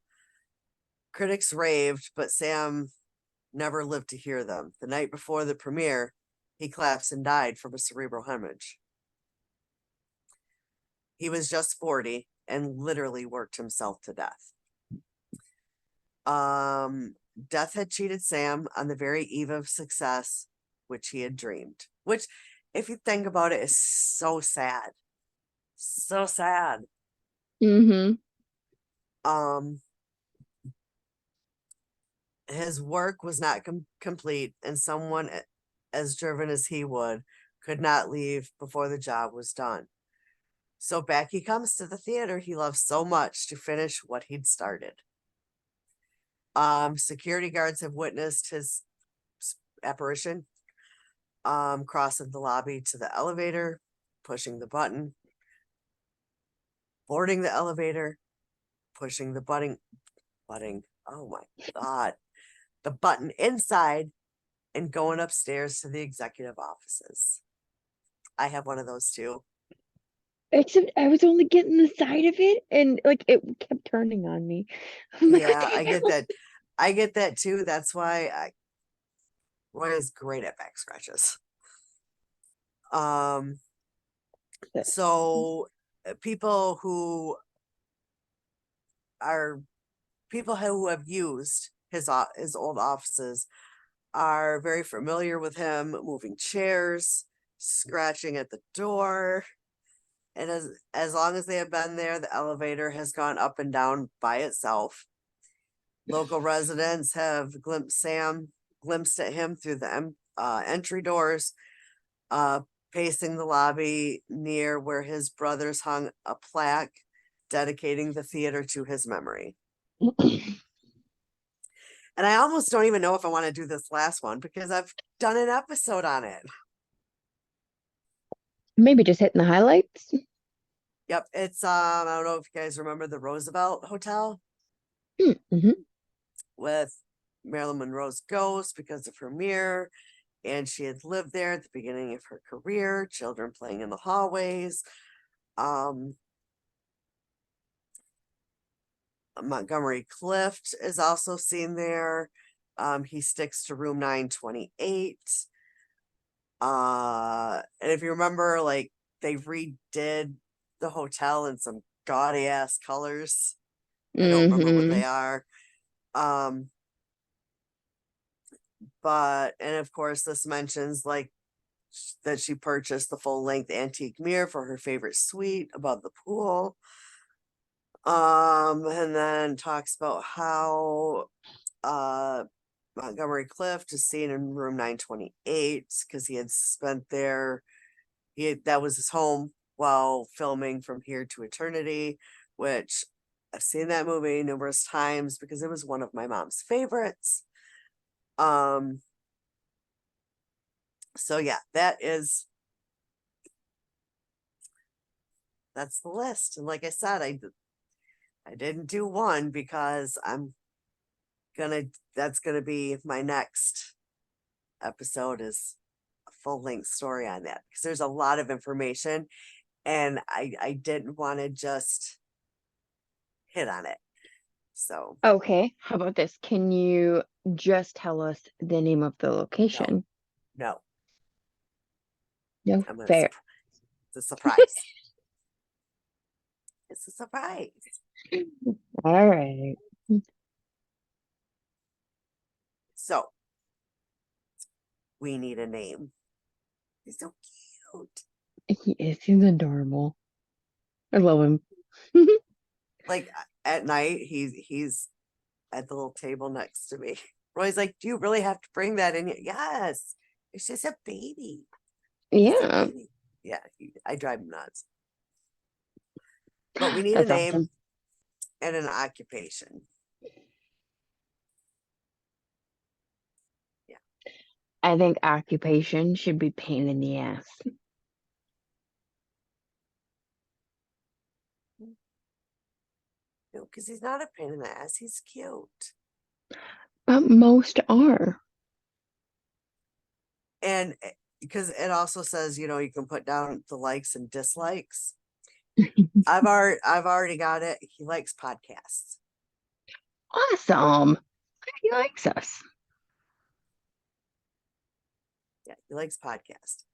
critics raved, but Sam never lived to hear them. The night before the premiere, he collapsed and died from a cerebral hemorrhage. He was just 40 and literally worked himself to death. Um, Death had cheated Sam on the very eve of success, which he had dreamed. Which, if you think about it, is so sad. So sad. Mm-hmm. Um, his work was not complete, and someone as driven as he would could not leave before the job was done. So back he comes to the theater he loves so much to finish what he'd started. Security guards have witnessed his apparition, crossing the lobby to the elevator, pushing the button, boarding the elevator, pushing the button. Oh my God. The button inside and going upstairs to the executive offices. I have one of those too. Except I was only getting the side of it, and like it kept turning on me. I'm like, what Yeah, the I get hell? that. I get that too. That's why Roy is great at back scratches. Um, so people who are people who have used his old offices are very familiar with him moving chairs, scratching at the door, And as long as they have been there, the elevator has gone up and down by itself. Local residents have glimpsed at him through the entry doors, pacing the lobby near where his brothers hung a plaque dedicating the theater to his memory. And I almost don't even know if I want to do this last one because I've done an episode on it. Maybe just hitting the highlights. Yep, it's I don't know if you guys remember the Roosevelt Hotel Mm-hmm. with Marilyn Monroe's ghost because of her mirror, and she had lived there at the beginning of her career, children playing in the hallways. Montgomery Clift is also seen there. He sticks to room 928. And if you remember, like, they redid the hotel in some gaudy ass colors. I don't remember what Mm-hmm. they are. But and of course this mentions like that she purchased the full length antique mirror for her favorite suite above the pool. And then talks about how Montgomery Clift is seen in room 928 because he had spent there. That was his home while filming From Here to Eternity, which I've seen that movie numerous times because it was one of my mom's favorites. So yeah, that's the list. And like I said, I didn't do one because that's gonna be my next episode is a full length story on that because there's a lot of information and I didn't want to just hit on it. So Okay, how about this? Can you just tell us the name of the no, location? no, No, I'm gonna fair. it's a surprise. It's a surprise. All right. So we need a name. He's so cute. He's adorable. I love him. Like at night, he's at the little table next to me. Roy's like, "Do you really have to bring that in?" Yes, it's just a baby. It's a Yeah, baby. Yeah, I drive him nuts. But we need a that's name awesome. and an occupation. Yeah, I think occupation should be pain in the ass. no, because he's not a pain in the ass. He's cute, But most are. and because it also says you can put down the likes and dislikes. I've already got it. He likes podcasts. Awesome. He likes us. Yeah, he likes podcasts.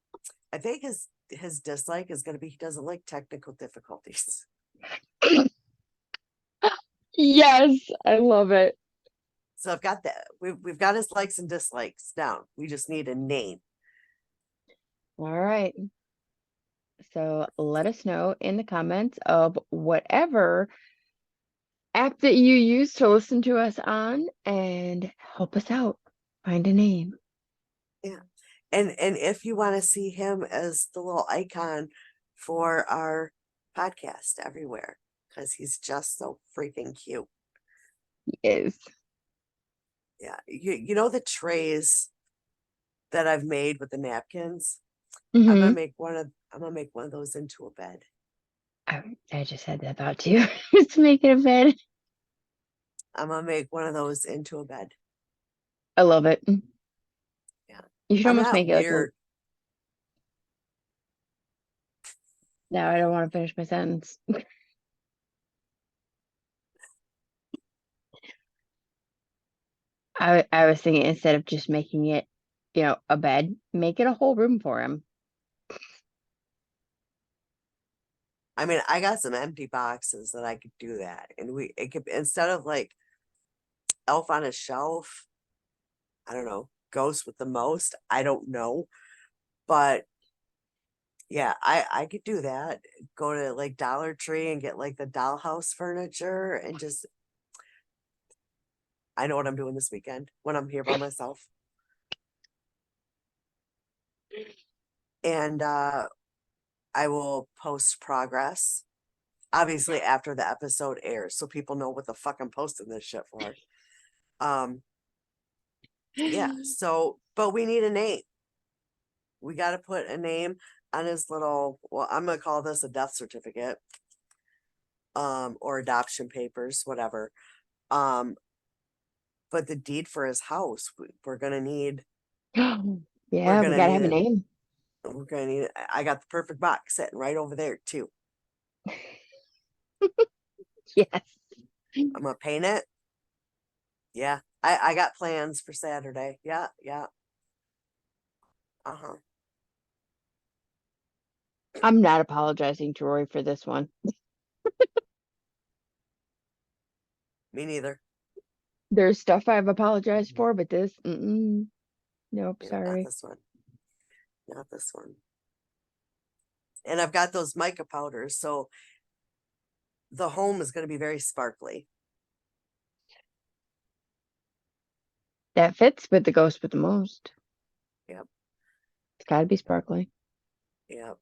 I think his dislike is going to be he doesn't like technical difficulties. Yes, I love it. So I've got that. We've got his likes and dislikes down. We just need a name. All right. So let us know in the comments of whatever app that you use to listen to us on and help us out. Find a name. Yeah. And if you want to see him as the little icon for our podcast everywhere, because he's just so freaking cute. Is Yeah. You know the trays that I've made with the napkins? mm-hmm. I'm gonna make one of those into a bed. I just had that thought too. Just make it a bed. I'm gonna make one of those into a bed. I love it. Yeah. You should I'm almost not make it like a. weird. No, I don't want to finish my sentence. I was thinking instead of just making it, a bed, make it a whole room for him. I mean, I got some empty boxes that I could do that. And it could, instead of like Elf on a Shelf, I don't know, Ghost with the Most, I don't know. But Yeah, I could do that. Go to like Dollar Tree and get like the dollhouse furniture and just I know what I'm doing this weekend when I'm here by myself. And I will post progress. Obviously after the episode airs, so people know what the fuck I'm posting this shit for. Um, yeah, so but we need a name. We gotta put a name on his little well, I'm gonna call this a death certificate. Or adoption papers, whatever. Um, but the deed for his house, we're gonna need we're Yeah, we gonna gotta need have a it. name. We're gonna need it. I got the perfect box sitting right over there too. Yes. I'm gonna paint it. Yeah. I got plans for Saturday. Yeah, yeah. Uh-huh. I'm not apologizing to Roy for this one. Me neither. There's stuff I've apologized for, but this, nope, Yeah, not sorry. this one. Not this one. And I've got those mica powders, so the home is gonna be very sparkly. That fits with the ghost with the most. Yep, It's gotta be sparkly. yep.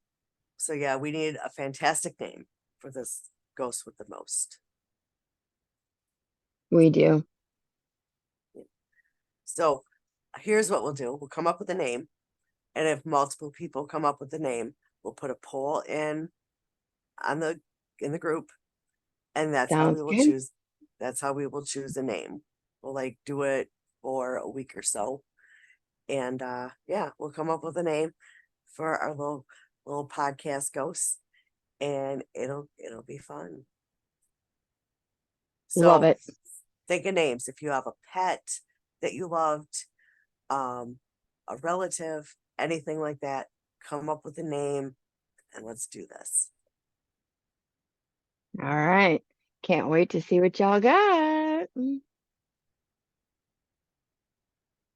So yeah, we need a fantastic name for this ghost with the most. We do. So here's what we'll do. We'll come up with a name. And if multiple people come up with a name, we'll put a poll on the in the group. And that's how Sounds we will good. choose. That's how we will choose a name. We'll like do it for a week or so. And yeah, we'll come up with a name for our little podcast ghosts. And it'll be fun. Love So it. think of names. If you have a pet that you loved, um, a relative, anything like that, come up with a name and let's do this. All right. Can't wait to see what y'all got.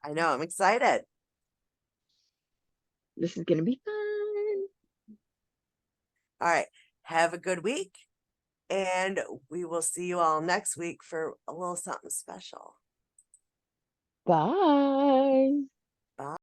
I know, I'm excited. This is gonna be fun. All right, have a good week, and we will see you all next week for a little something special. Bye.